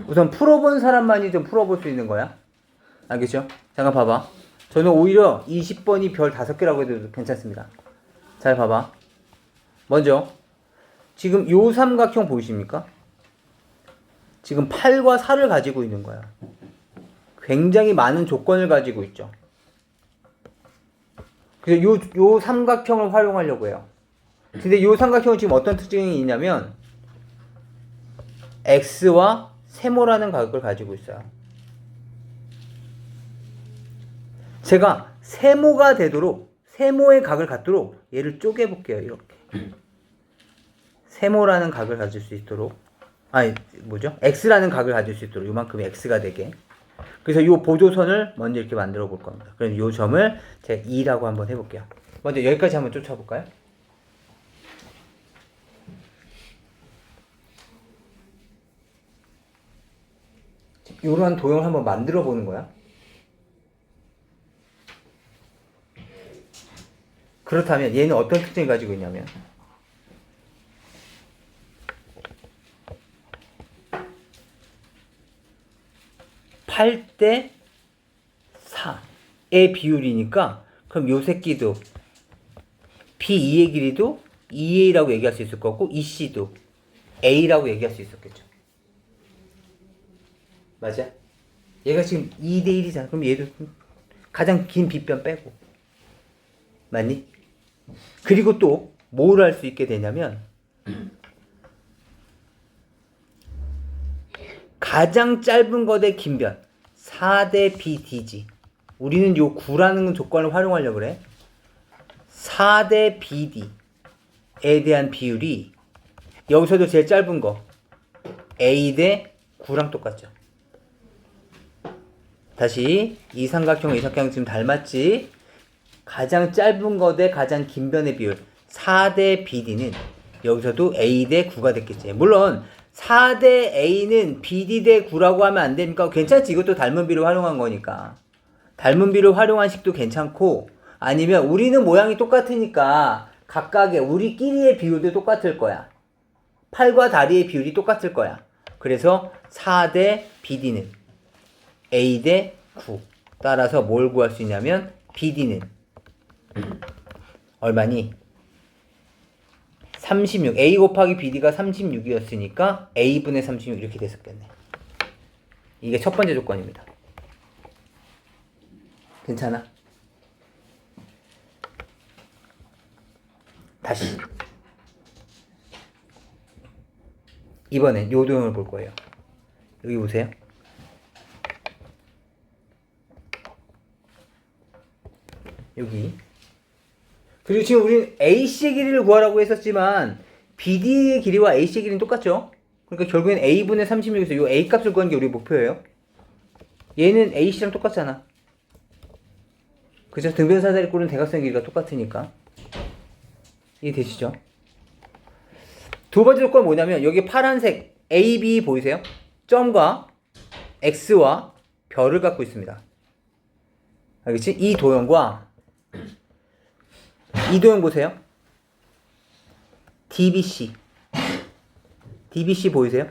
우선 풀어본 사람만이 좀 풀어볼 수 있는 거야. 알겠죠? 잠깐 봐봐. 저는 오히려 20번이 별 5개라고 해도 괜찮습니다. 잘 봐봐. 먼저 지금 요 삼각형 보이십니까? 지금 8과 4를 가지고 있는 거야. 굉장히 많은 조건을 가지고 있죠. 그래서 요 삼각형을 활용하려고 해요. 근데 요 삼각형은 지금 어떤 특징이 있냐면 x와 세모라는 각을 가지고 있어요. 제가 세모의 각을 갖도록 얘를 쪼개 볼게요. 이렇게. 세모라는 각을 가질 수 있도록 x라는 각을 가질 수 있도록 요만큼이 x가 되게. 그래서 요 보조선을 먼저 이렇게 만들어 볼 겁니다. 그럼 요 점을 제가 2라고 한번 해볼게요. 먼저 여기까지 한번 쫓아볼까요? 요런 도형을 한번 만들어 보는 거야. 그렇다면 얘는 어떤 특징을 가지고 있냐면 8대 4의 비율이니까 그럼 요 새끼도 B2의 길이도 2A라고 얘기할 수 있을 거고 이 C도 A라고 얘기할 수 있었겠죠. 맞아? 얘가 지금 2대 1이잖아. 그럼 얘도 가장 긴 빗변 빼고. 맞니? 그리고 또 뭘 할 수 있게 되냐면 가장 짧은 거 대 긴 변 4대 BD지. 우리는 요 9라는 조건을 활용하려고 그래. 4대 BD에 대한 비율이 여기서도 제일 짧은 거 A 대 9랑 똑같죠. 다시 이 삼각형, 이 삼각형 지금 닮았지? 가장 짧은 거 대 가장 긴 변의 비율 4대 BD는 여기서도 A 대 9가 됐겠지. 물론 4대 A는 BD 대 9라고 하면 안 됩니까? 괜찮지. 이것도 닮은 비를 활용한 거니까. 닮은 비를 활용한 식도 괜찮고 아니면 우리는 모양이 똑같으니까 각각의 우리끼리의 비율도 똑같을 거야. 팔과 다리의 비율이 똑같을 거야. 그래서 4대 BD는 A 대 9. 따라서 뭘 구할 수 있냐면 BD는 얼마니? 36. A 곱하기 BD가 36이었으니까 A분의 36 이렇게 됐었겠네. 이게 첫 번째 조건입니다. 괜찮아? 다시. 이번엔 요 도형을 볼 거예요. 여기 보세요. 여기. 그리고 지금 우리는 AC의 길이를 구하라고 했었지만 BD의 길이와 AC의 길이는 똑같죠? 그러니까 결국엔 A분의 36에서 이 A 값을 구하는 게 우리 목표예요. 얘는 AC랑 똑같잖아. 그죠? 등변사다리 꼴은 대각선 길이가 똑같으니까. 이해되시죠? 두 번째 조건은 뭐냐면 여기 파란색 A, B 보이세요? 점과 X와 별을 갖고 있습니다. 알겠지? 이 도형과 이 도형 보세요. DBC. DBC 보이세요?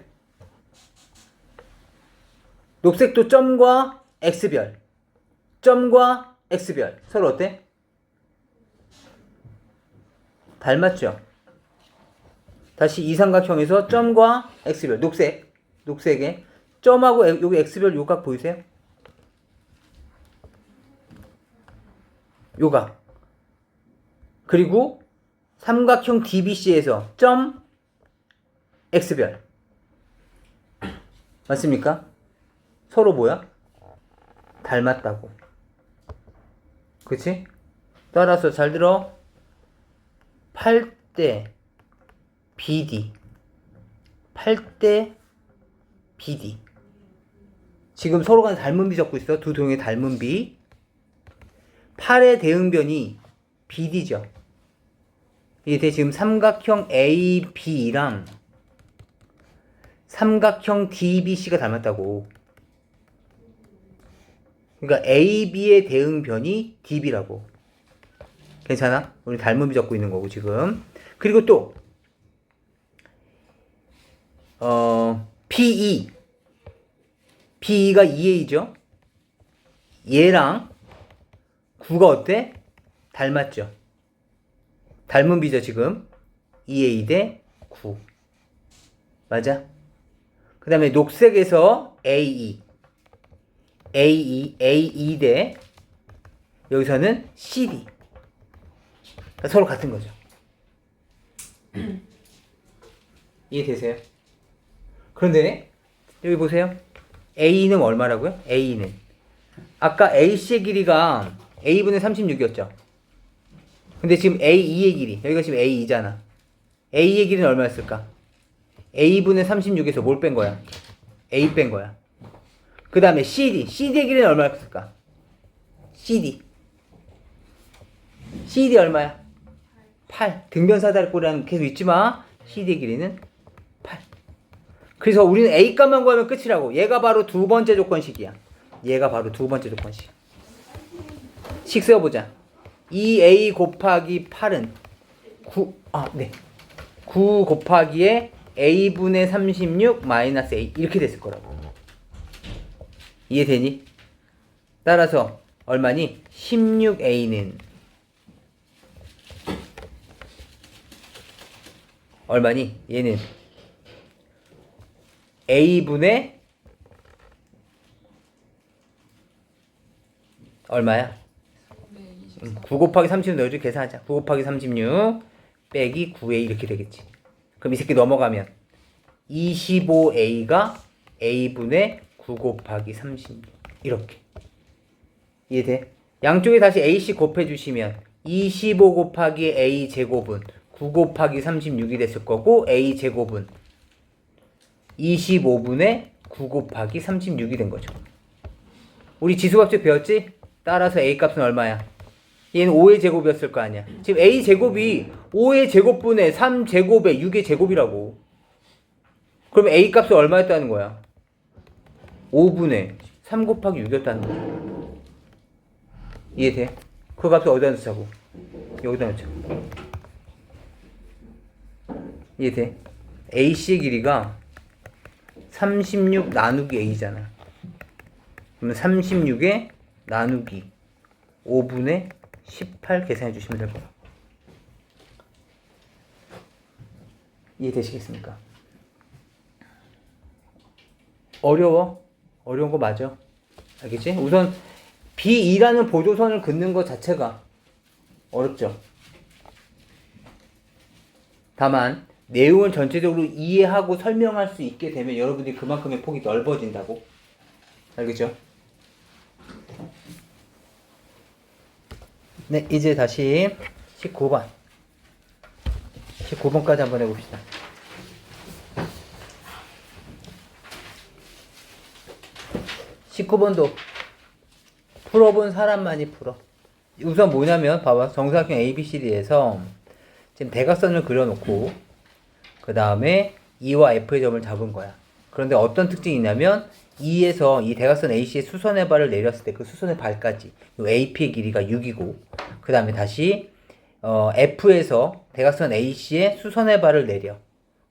녹색도 점과 X별. 점과 X별. 서로 어때? 닮았죠? 다시 이 삼각형에서 점과 X별. 녹색. 녹색에 점하고 여기 X별 요각 보이세요? 요각. 그리고 삼각형 DBC에서 점 X별. 맞습니까? 서로 뭐야? 닮았다고. 그치? 따라서 잘 들어. 8대 BD. 8대 BD. 지금 서로가 닮은 비 적고 있어. 두 도형의 닮은 비. 8의 대응변이 BD죠. 이게 지금 삼각형 AB랑 삼각형 DBC가 닮았다고. 그러니까 AB의 대응변이 DB라고. 괜찮아? 우리 닮은 비 적고 있는 거고 지금. 그리고 또 PE. PE가 2A죠. 얘랑 9가 어때? 닮았죠. 닮은 비죠 지금. 2A 대 9. 맞아? 그 다음에 녹색에서 AE. AE 대 여기서는 CD. 그러니까 서로 같은 거죠. 이해되세요? 그런데 여기 보세요. A는 얼마라고요? A는 아까 AC의 길이가 A분의 36이었죠. 근데 지금 A2의 길이 여기가 지금 A2잖아. A의 길이는 얼마였을까? A분의 36에서 뭘 뺀 거야? A 뺀 거야. 그 다음에 CD의 길이는 얼마였을까? CD 얼마야? 8. 등변사다리 꼴이랑 계속 있지마. CD의 길이는 8. 그래서 우리는 A 값만 구하면 끝이라고. 얘가 바로 두 번째 조건식이야. 얘가 바로 두 번째 조건식. 식 세워보자. 2a 곱하기 8은 9 곱하기에 a분의 36 마이너스 a 이렇게 됐을 거라고. 이해되니? 따라서 얼마니? 16a는 얼마니? 얘는 a분의 얼마야? 9 곱하기 36 넣어줘. 계산하자. 9 곱하기 36 빼기 9a 이렇게 되겠지. 그럼 이 새끼 넘어가면 25a가 a분의 9 곱하기 36 이렇게. 이해돼? 양쪽에 다시 a씩 곱해주시면 25 곱하기 a 제곱은 9 곱하기 36이 됐을 거고 a 제곱은 25분의 9 곱하기 36이 된 거죠. 우리 지수값집 배웠지? 따라서 a 값은 얼마야? 얘는 5의 제곱이었을 거 아니야. 지금 a 제곱이 5의 제곱분의 3 제곱의 6의 제곱이라고. 그럼 a 값은 얼마였다는 거야? 5분의 3 곱하기 6이었다는 거야. 이해돼? 그 값을 어디다 넣자고? 여기다 넣자. 이해돼? AC의 길이가 36 나누기 A잖아. 그러면 36에 나누기 5분의 18 계산해 주시면 될 거야. 이해되시겠습니까? 어려워? 어려운 거 맞아. 알겠지? 우선 B2라는 보조선을 긋는 것 자체가 어렵죠. 다만 내용을 전체적으로 이해하고 설명할 수 있게 되면 여러분들이 그만큼의 폭이 넓어진다고. 알겠죠? 네, 이제 다시 19번. 19번까지 한번 해봅시다. (19번도) 풀어본 사람만이 풀어. 우선 뭐냐면 봐봐. 정사각형 ABCD에서 지금 대각선을 그려놓고 그 다음에 E와 F의 점을 잡은 거야. 그런데 어떤 특징이 있냐면 E에서 이 대각선 AC의 수선의 발을 내렸을 때 그 수선의 발까지 AP의 길이가 6이고 그 다음에 다시 F에서 대각선 AC의 수선의 발을 내려.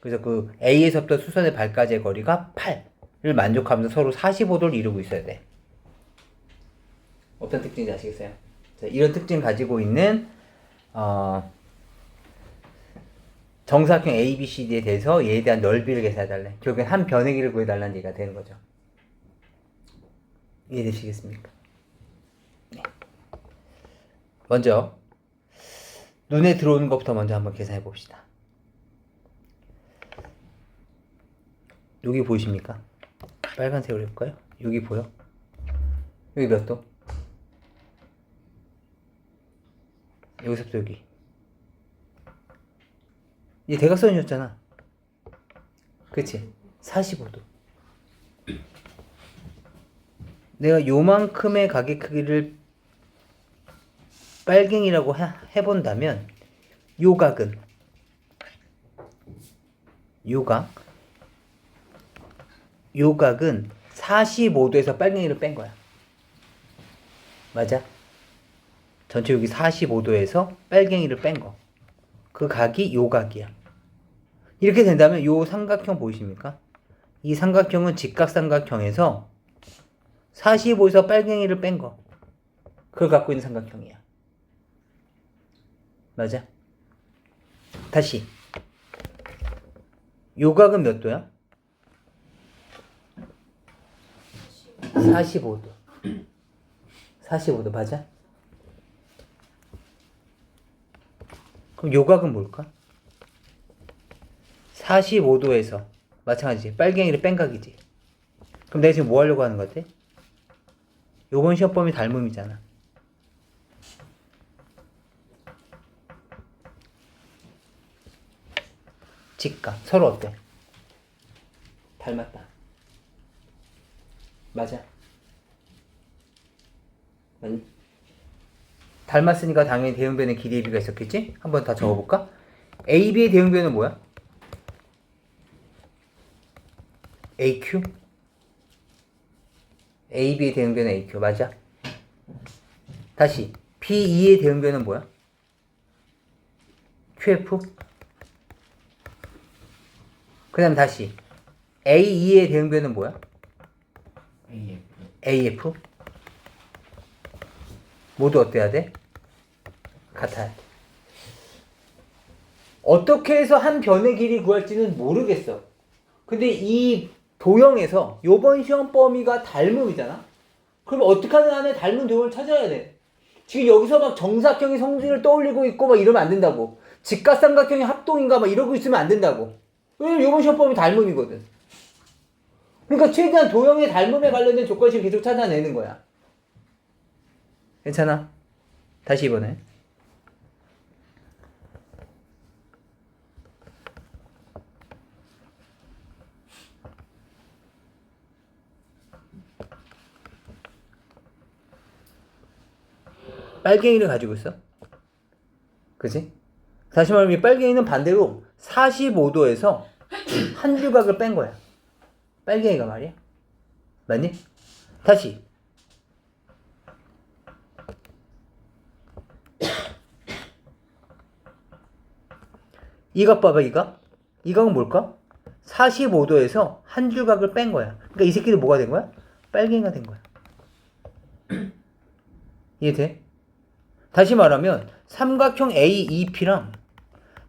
그래서 그 A에서부터 수선의 발까지의 거리가 8을 만족하면서 서로 45도를 이루고 있어야 돼. 어떤 특징인지 아시겠어요? 자, 이런 특징 가지고 있는 정사각형 ABCD에 대해서 얘에 대한 넓이를 계산해달래. 결국엔 한 변의 길을 구해달라는 얘기가 되는 거죠. 이해되시겠습니까? 네. 먼저 눈에 들어오는 것부터 먼저 한번 계산해 봅시다. 여기 보이십니까? 빨간색으로 해볼까요? 여기 보여? 여기 몇 도? 여기서부터 여기. 이 대각선이었잖아. 그치? 45도. 내가 요만큼의 가게 크기를 빨갱이라고 해본다면 요 각은 요 각은 45도에서 빨갱이를 뺀 거야. 맞아? 전체 여기 45도에서 빨갱이를 뺀 거. 그 각이 요 각이야. 이렇게 된다면 요 삼각형 보이십니까? 이 삼각형은 직각삼각형에서 45에서 빨갱이를 뺀 거. 그걸 갖고 있는 삼각형이야. 맞아? 다시. 요 각은 몇 도야? 45도. 45도 맞아? 그럼 요 각은 뭘까? 45도에서 마찬가지지. 빨갱이를 뺀 각이지. 그럼 내가 지금 뭐 하려고 하는 것 같아? 요번 시험 범위 닮음이잖아. 직각. 서로 어때? 닮았다. 맞아. 맞니? 닮았으니까 당연히 대응변의 길이의 비가 있었겠지? 한번 다 적어볼까? AB의 대응변은 뭐야? AQ? AB의 대응변은 AQ 맞아? 다시 B2의 대응변은 뭐야? QF? 그 다음 다시 A2의 대응변은 뭐야? AF. AF? 모두 어때야 돼? 같아야 돼. 어떻게 해서 한 변의 길이 구할지는 모르겠어. 근데 이 도형에서 요번 시험 범위가 닮음이잖아? 그럼 어떻게 하든 안에 닮은 도형을 찾아야 돼. 지금 여기서 막 정사각형이 성질을 떠올리고 있고 막 이러면 안 된다고. 직각삼각형이 합동인가 막 이러고 있으면 안 된다고. 왜냐면 요번 시험 범위 닮음이거든. 그러니까 최대한 도형의 닮음에 관련된 조건식 계속 찾아내는 거야. 괜찮아? 다시 이번에. 빨갱이를 가지고 있어. 그치? 다시 말하면 이 빨갱이는 반대로 45도에서 한 조각을 뺀 거야. 빨갱이가 말이야. 맞니? 다시. 이 각 봐봐, 이 각. 이 각은 뭘까? 45도에서 한 조각을 뺀 거야. 그러니까 이 새끼는 뭐가 된 거야? 빨갱이가 된 거야. 이해돼? 다시 말하면 삼각형 AEP랑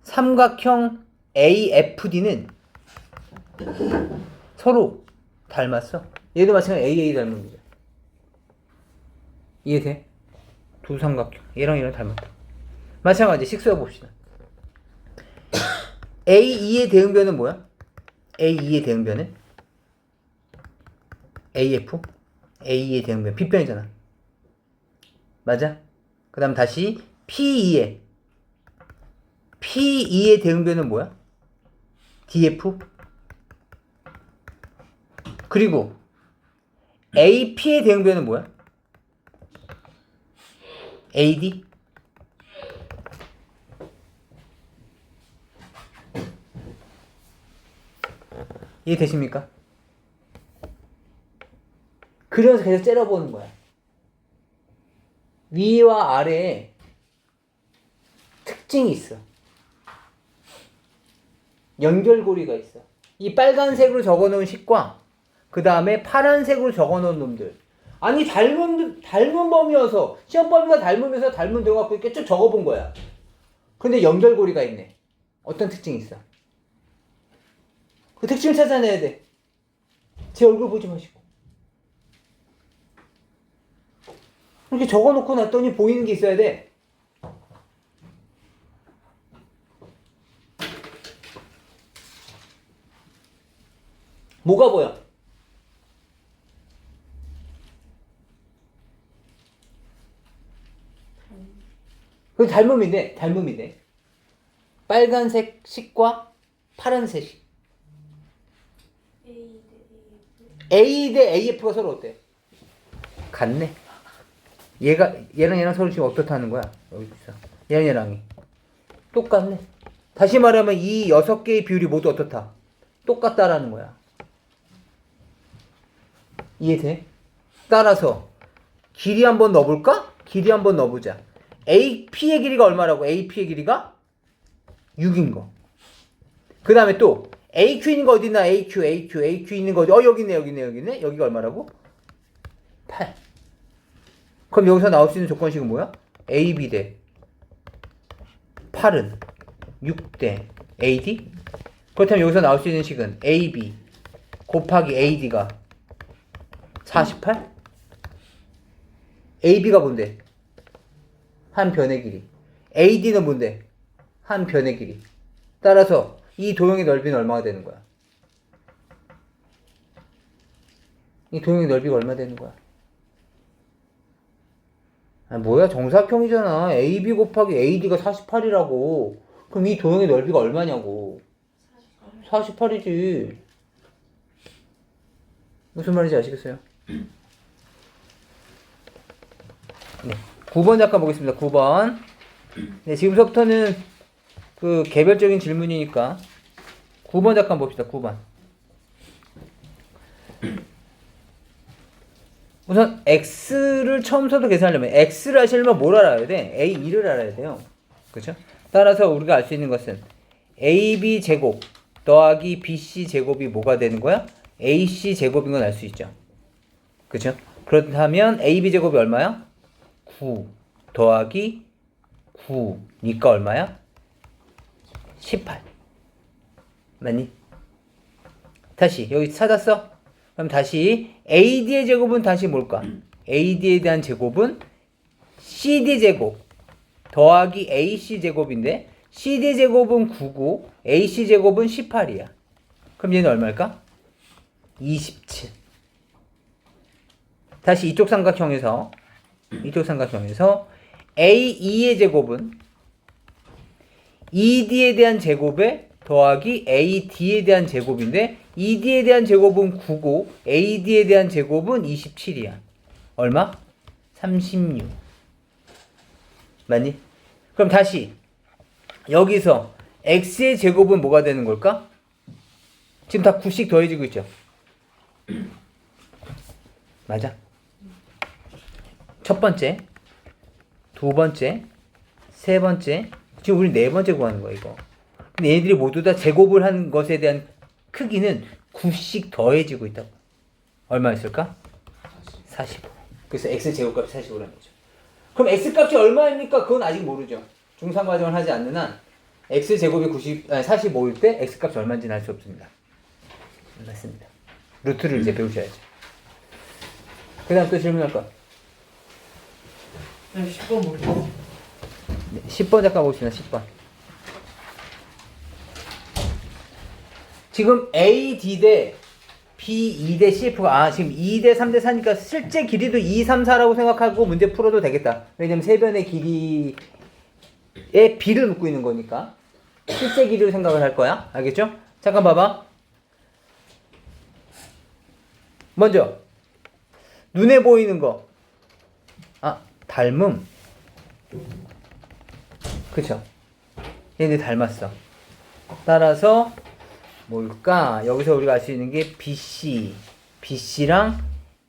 삼각형 AFD는 서로 닮았어. 얘도 마찬가지로 AA 닮은 거야. 이해돼? 두 삼각형 얘랑 얘랑 닮았다. 마찬가지 식수해 봅시다. A2의 대응변은 뭐야? A2의 대응변은 AF A2의 대응변 빗변이잖아. 맞아? 그 다음 다시 P2의 대응변은 뭐야? DF 그리고 AP의 대응변은 뭐야? AD 이해되십니까? 그래서 계속 째려보는 거야. 위와 아래에 특징이 있어. 연결고리가 있어. 이 빨간색으로 적어놓은 식과 그 다음에 파란색으로 적어놓은 놈들. 아니 닮은 범위여서 시험 범위가 닮으면서 닮은 되어 갖고 이렇게 쭉 적어본 거야. 근데 연결고리가 있네. 어떤 특징이 있어? 그 특징을 찾아내야 돼. 제 얼굴 보지 마시고. 이렇게 적어놓고 놨더니 보이는 게 있어야 돼. 뭐가 보여? 그 닮음인데. 빨간색 식과 파란색 식. A 대 AF가 서로 어때? 같네. 얘랑 서로 지금 어떻다는 거야? 여기 있어. 얘랑이 똑같네. 다시 말하면 이 6개의 비율이 모두 어떻다? 똑같다라는 거야. 이해돼? 따라서 길이 한번 넣어볼까? 길이 한번 넣어보자. AP의 길이가 얼마라고? AP의 길이가 6인 거. 그 다음에 또 AQ 있는 거 어디 있나? AQ 있는 거 어디? 여기 있네. 여기가 얼마라고? 8. 그럼 여기서 나올 수 있는 조건식은 뭐야? AB 대 8은 6 대 AD? 그렇다면 여기서 나올 수 있는 식은 AB 곱하기 AD가 48? AB가 뭔데? 한 변의 길이. AD는 뭔데? 한 변의 길이. 따라서 이 도형의 넓이는 얼마가 되는 거야? 이 도형의 넓이가 얼마 되는 거야? 아, 뭐야? 정사각형이잖아. AB 곱하기 AD가 48이라고. 그럼 이 도형의 넓이가 얼마냐고. 48이지. 무슨 말인지 아시겠어요? 네. 9번 잠깐 보겠습니다. 9번. 네, 지금서부터는 그 개별적인 질문이니까 9번 잠깐 봅시다. 9번. 우선 x를 처음부터 계산하려면 x를 하시려면 뭘 알아야 돼? a2를 알아야 돼요. 그렇죠? 따라서 우리가 알 수 있는 것은 ab 제곱 더하기 bc 제곱이 뭐가 되는 거야? ac 제곱인 건 알 수 있죠. 그렇죠? 그렇다면 ab 제곱이 얼마야? 9 더하기 9니까 얼마야? 18. 맞니? 다시 여기 찾았어? 그럼 다시 AD의 제곱은 다시 뭘까? AD에 대한 제곱은 CD 제곱 더하기 AC 제곱인데 CD 제곱은 9고 AC 제곱은 18이야. 그럼 얘는 얼마일까? 27. 다시 이쪽 삼각형에서 A2의 제곱은 ED에 대한 제곱에 더하기 AD에 대한 제곱인데 ED에 대한 제곱은 9고 AD에 대한 제곱은 27이야. 얼마? 36. 맞니? 그럼 다시 여기서 X의 제곱은 뭐가 되는 걸까? 지금 다 9씩 더해지고 있죠? 맞아. 첫 번째, 두 번째, 세 번째, 지금 우리 네 번째 구하는 거야 이거. 근데 얘들이 모두 다 제곱을 한 것에 대한 크기는 9씩 더해지고 있다고. 얼마였을까? 45. 그래서 x 제곱값이 45라는 거죠. 그럼 x 값이 얼마입니까? 그건 아직 모르죠. 중상 과정을 하지 않는 한 x 제곱이 45일 때 x 값이 얼마인지는 알 수 없습니다. 맞습니다. 루트를 이제 배우셔야죠. 그 다음 또 질문할 거. 10번 볼게요. 네, 10번 잠깐 봅시다. 10번. 지금 AD 대 B2 대 CF가 지금 2대 3대 4니까 실제 길이도 2, 3, 4라고 생각하고 문제 풀어도 되겠다. 왜냐면 세 변의 길이에 B를 묻고 있는 거니까 실제 길이로 생각을 할 거야. 알겠죠? 잠깐 봐봐. 먼저 눈에 보이는 거. 닮음. 그쵸? 얘네 닮았어. 따라서 뭘까? 여기서 우리가 알 수 있는 게 BC랑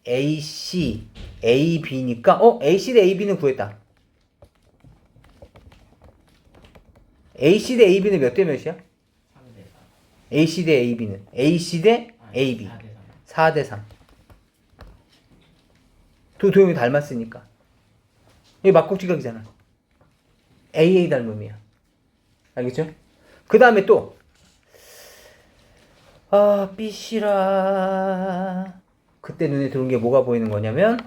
AC, AB니까 AC 대 AB는 구했다. AC 대 AB는 몇 대 몇이야? 3대 4. AC 대 AB는 AC 대 AB 4대 3. 두 도형이 닮았으니까. 이게 막국지각이잖아. AA 닮음이야. 알겠죠? 그 다음에 또 BC라. 그때 눈에 들어온 게 뭐가 보이는 거냐면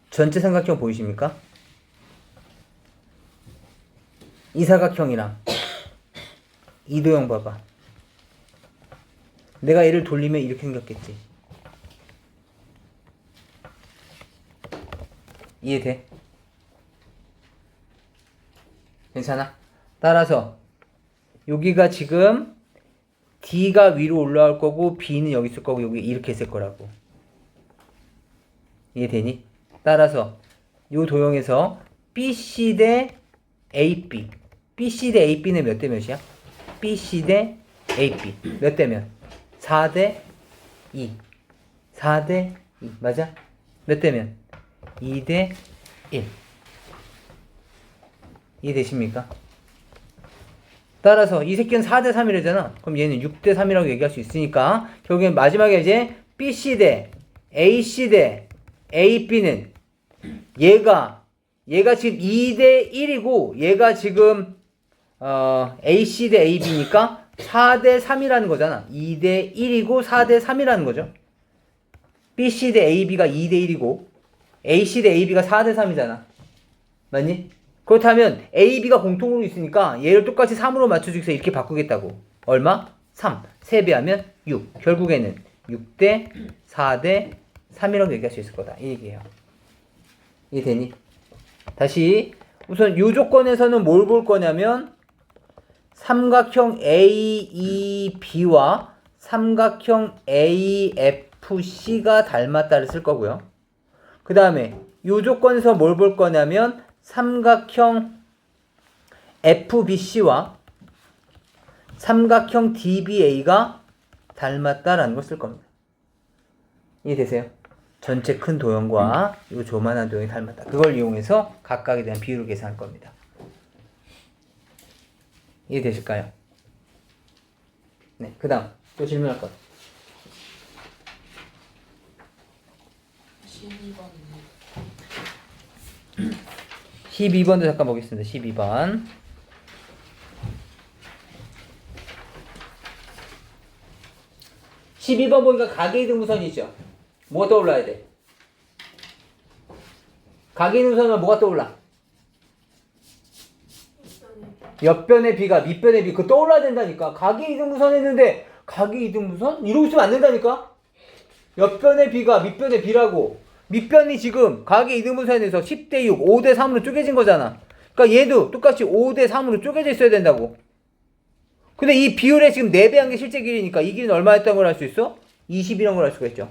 전체 삼각형 보이십니까? 이 사각형이랑 이 도형 봐봐. 내가 얘를 돌리면 이렇게 생겼겠지. 이해돼? 괜찮아? 따라서 여기가 지금 D가 위로 올라올 거고 B는 여기 있을 거고 여기 이렇게 있을 거라고. 이해되니? 따라서 이 도형에서 BC 대 AB, BC 대 AB는 몇 대 몇이야? BC 대 AB 몇 대 몇? 4 대 2. 4 대 2 맞아? 몇 대 몇? 2 대 1. 이해되십니까? 따라서 이 새끼는 4대 3이래잖아. 그럼 얘는 6대 3이라고 얘기할 수 있으니까 결국엔 마지막에 이제 BC 대 AC 대 AB는 얘가 지금 2대 1이고 얘가 지금 AC 대 AB니까 4대 3이라는 거잖아. 2대 1이고 4대 3이라는 거죠. BC 대 AB가 2대 1이고 AC 대 AB가 4대 3이잖아. 맞니? 그렇다면 AB가 공통으로 있으니까 얘를 똑같이 3으로 맞춰주기 위해서 이렇게 바꾸겠다고. 얼마? 3. 3배하면 6. 결국에는 6대 4대 3이라고 얘기할 수 있을 거다. 이 얘기예요. 이해되니? 다시 우선 이 조건에서는 뭘 볼 거냐면 삼각형 AEB와 삼각형 AFC가 닮았다를 쓸 거고요. 그 다음에 이 조건에서 뭘 볼 거냐면 삼각형 FBC와 삼각형 DBA가 닮았다라는 걸 쓸 겁니다. 이해되세요? 전체 큰 도형과 이 조만한 도형이 닮았다. 그걸 이용해서 각각에 대한 비율을 계산할 겁니다. 이해되실까요? 네, 그 다음 또 질문할 것. 12번도 잠깐 보겠습니다. 12번. 12번 보니까 가계이등분선이죠. 뭐가 떠올라야 돼? 가계이등분선은 뭐가 떠올라? 옆변의 비가 밑변의 비, 그거 떠올라야 된다니까. 가계이등분선 했는데 가계이등분선? 이러고 있으면 안 된다니까. 옆변의 비가 밑변의 비라고. 밑변이 지금 가계이등분선에서 10대 6, 5대 3으로 쪼개진 거잖아. 그러니까 얘도 똑같이 5대 3으로 쪼개져 있어야 된다고. 근데 이 비율에 지금 4배한 게 실제 길이니까 이 길이는 얼마였다는 걸 알 수 있어? 20이라는 걸 알 수가 있죠.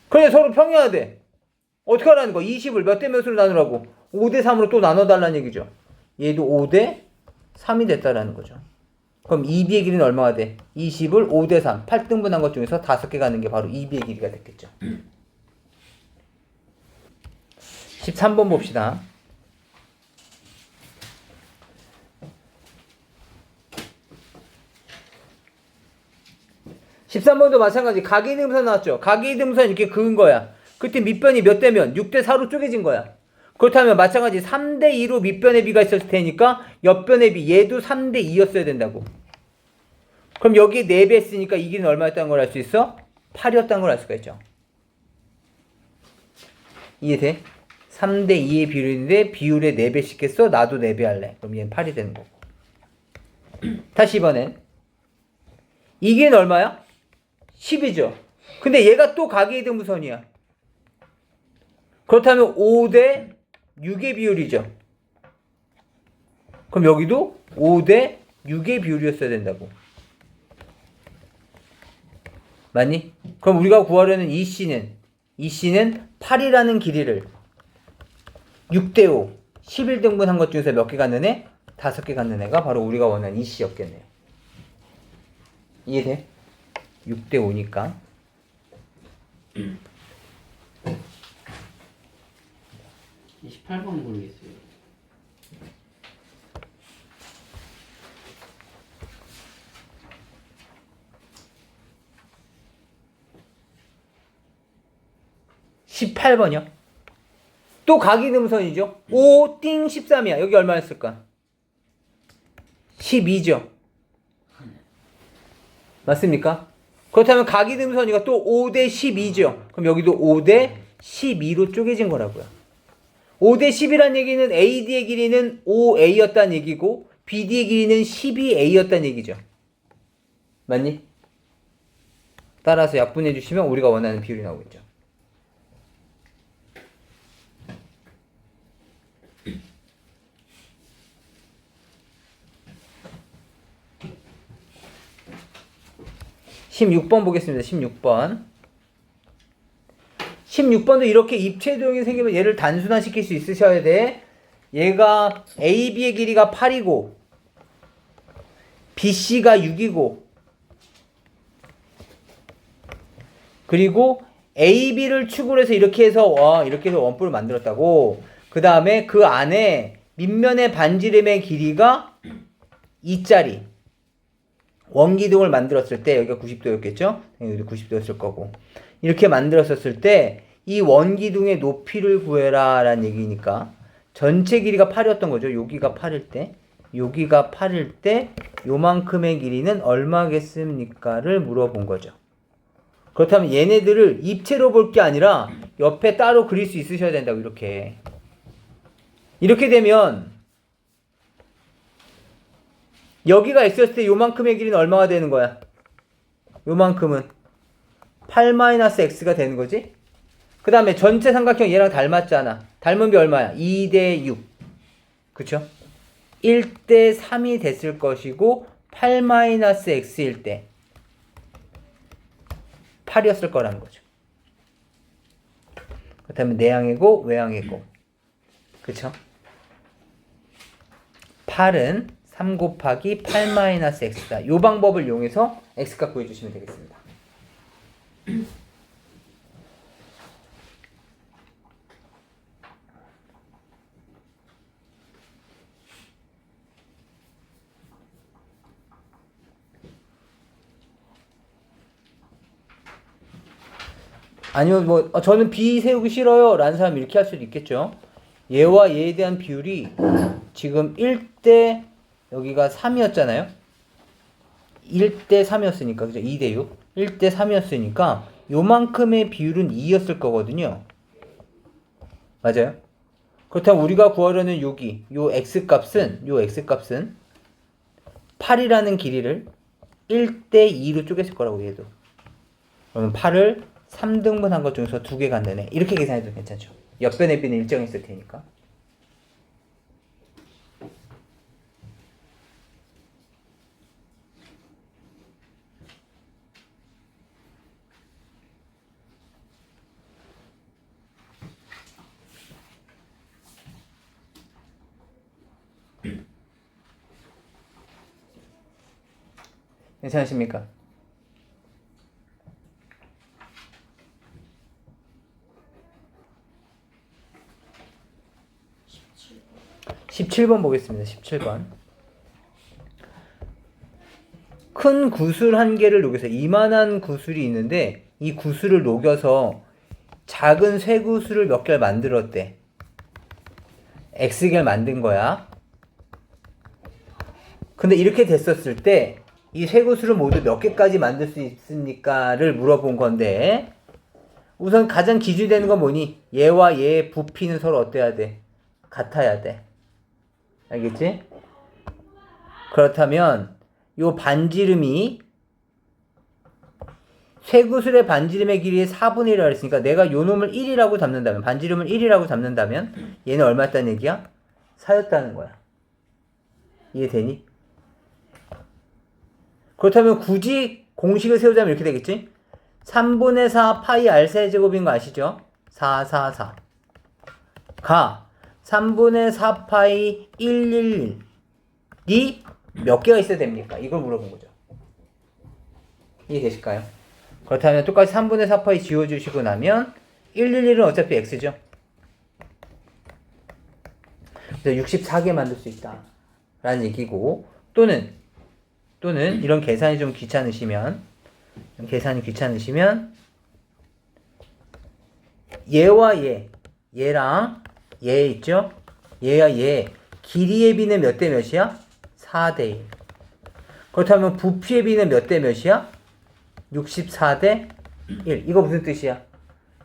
그래 서로 평행해야 돼. 어떻게 하라는 거야? 20을 몇 대 몇으로 나누라고? 5대 3으로 또 나눠달라는 얘기죠. 얘도 5대 3이 됐다라는 거죠. 그럼 2B의 길이는 얼마가 돼? 20을 5대 3, 8등분한 것 중에서 5개 가는 게 바로 2B의 길이가 됐겠죠. 13번 봅시다. 13번도 마찬가지. 가계이등분선 나왔죠. 가계이등분선 이렇게 그은 거야. 그때 밑변이 몇 대면 6대 4로 쪼개진 거야. 그렇다면 마찬가지 3대 2로 밑변의 비가 있었을 테니까 옆변의 비 얘도 3대 2였어야 된다고. 그럼 여기에 4배 했으니까 이 길이는 얼마였다는 걸 알 수 있어? 8이었다는 걸 알 수가 있죠. 이해돼? 3대 2의 비율인데 비율에 4배씩 했어? 나도 4배 할래. 그럼 얘는 8이 되는 거고. 다시 이번엔 이 길이는 얼마야? 10이죠. 근데 얘가 또 가계이등분선이야. 그렇다면 5대 6의 비율이죠. 그럼 여기도 5대 6의 비율이었어야 된다고. 맞니? 그럼 우리가 구하려는 이 C는 8이라는 길이를 6대 5, 11등분 한 것 중에서 몇 개 갖는 애? 5개 갖는 애가 바로 우리가 원하는 이 C였겠네요. 이해돼? 6대 5니까. 음. 28번 모르겠어요. (18번이요) 또 가계등분선이죠. 5띵 13이야. 여기 얼마였을까? 12죠. 맞습니까? 그렇다면 가계등분선이가 또 5대 12죠. 그럼 여기도 5대 12로 쪼개진 거라고요. 5대 10이란 얘기는 AD의 길이는 5A였다는 얘기고 BD의 길이는 12A였다는 얘기죠. 맞니? 따라서 약분해 주시면 우리가 원하는 비율이 나오겠죠. (16번) 보겠습니다. 16번. 16번도 이렇게 입체도형이 생기면 얘를 단순화시킬 수 있으셔야 돼. 얘가 AB의 길이가 8이고 BC가 6이고 그리고 AB를 축으로 해서 이렇게 해서 원뿔을 만들었다고. 그 다음에 그 안에 밑면의 반지름의 길이가 2짜리 원기둥을 만들었을 때 여기가 90도였겠죠? 여기도 90도였을 거고 이렇게 만들었었을 때 이 원기둥의 높이를 구해라 라는 얘기니까 전체 길이가 8이었던 거죠. 여기가 8일 때 여기가 8일 때 요만큼의 길이는 얼마겠습니까?를 물어본 거죠. 그렇다면 얘네들을 입체로 볼 게 아니라 옆에 따로 그릴 수 있으셔야 된다고. 이렇게 되면 여기가 x였을 때 요만큼의 길이는 얼마가 되는 거야? 요만큼은 8-x가 되는 거지? 그 다음에 전체 삼각형 얘랑 닮았잖아. 닮은 게 얼마야? 2대 6. 그쵸? 1대 3이 됐을 것이고 8-x일 때 8이었을 거라는 거죠. 그렇다면 내항이고 외항이고 그쵸? 8은 3 곱하기 8 마이너스 x다. 이 방법을 이용해서 x값 구해주시면 되겠습니다. 아니면 뭐 저는 b 세우기 싫어요 라는 사람이 이렇게 할 수도 있겠죠. 얘와 얘에 대한 비율이 지금 1대 여기가 3이었잖아요. 1대 3이었으니까 그죠? 2대 6 1대 3이었으니까 요만큼의 비율은 2였을 거거든요. 맞아요? 그렇다면 우리가 구하려는 요 x값은 8이라는 길이를 1대 2로 쪼갰을 거라고 얘도. 그러면 8을 3등분 한 것 중에서 2개 간다네. 이렇게 계산해도 괜찮죠. 옆변의 비는 일정했을 테니까. 괜찮으십니까? 17번 보겠습니다. 17번. 큰 구슬 한 개를 녹여서 이만한 구슬이 있는데 이 구슬을 녹여서 작은 쇠구슬을 몇 개를 만들었대. X개를 만든 거야. 근데 이렇게 됐었을 때 이 쇠구슬을 모두 몇 개까지 만들 수 있습니까를 물어본 건데 우선 가장 기준이 되는 건 뭐니? 얘와 얘의 부피는 서로 어때야 돼? 같아야 돼. 알겠지? 그렇다면 요 반지름이 쇠구슬의 반지름의 길이의 4분의 1이라고 했으니까 내가 요 놈을 1이라고 잡는다면 반지름을 1이라고 잡는다면 얘는 얼마였다는 얘기야? 4였다는 거야. 이해되니? 그렇다면 굳이 공식을 세우자면 이렇게 되겠지? 3분의 4 파이 r 세제곱인 거 아시죠? 4, 4, 4 가 3분의 4 파이 1, 1, 1이 몇 개가 있어야 됩니까? 이걸 물어본 거죠. 이해되실까요? 그렇다면 똑같이 3분의 4 파이 지워주시고 나면 1, 1, 1은 어차피 x죠. 그래서 64개 만들 수 있다 라는 얘기고 또는 이런 계산이 좀 귀찮으시면 얘와 얘랑 얘 있죠? 얘와 얘 길이의 비는 몇 대 몇이야? 4대 1. 그렇다면 부피의 비는 몇 대 몇이야? 64대 1. 이거 무슨 뜻이야?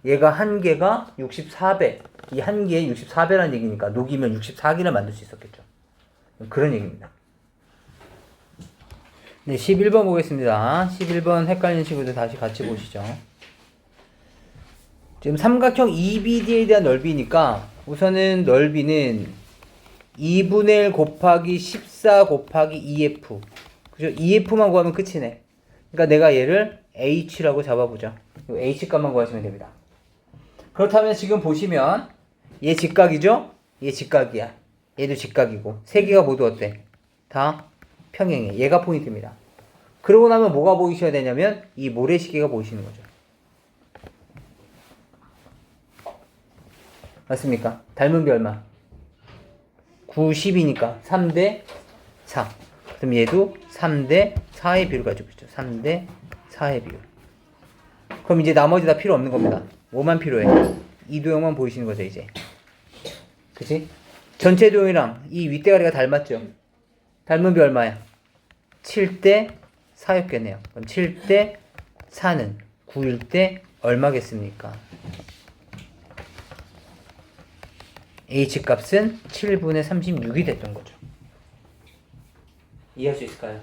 얘가 한 개가 64배. 이 한 개에 64배라는 얘기니까 녹이면 64개를 만들 수 있었겠죠. 그런 얘기입니다. 네, 11번 보겠습니다. 11번 헷갈리는 친구들 다시 같이 보시죠. 지금 삼각형 EBD에 대한 넓이니까 우선은 넓이는 2분의 1 곱하기 14 곱하기 2F. 그죠? 2F만 구하면 끝이네. 그러니까 내가 얘를 H라고 잡아보죠. H 값만 구하시면 됩니다. 그렇다면 지금 보시면 얘 직각이죠? 얘 직각이야. 얘도 직각이고 세 개가 모두 어때? 다 평행해. 얘가 포인트입니다. 그러고 나면 뭐가 보이셔야 되냐면 이 모래시계가 보이시는 거죠. 맞습니까? 닮은 게 얼마? 90이니까 3대 4. 그럼 얘도 3대 4의 비율을 가지고 있죠. 3대 4의 비율. 그럼 이제 나머지 다 필요 없는 겁니다. 뭐만 필요해? 이 도형만 보이시는 거죠, 이제. 그치? 전체 도형이랑 이 윗대가리가 닮았죠? 닮은 비 얼마야? 7대 4였겠네요. 그럼 7대 4는 9일 때 얼마겠습니까? H값은 7분의 36이 됐던 거죠. 이해할 수 있을까요?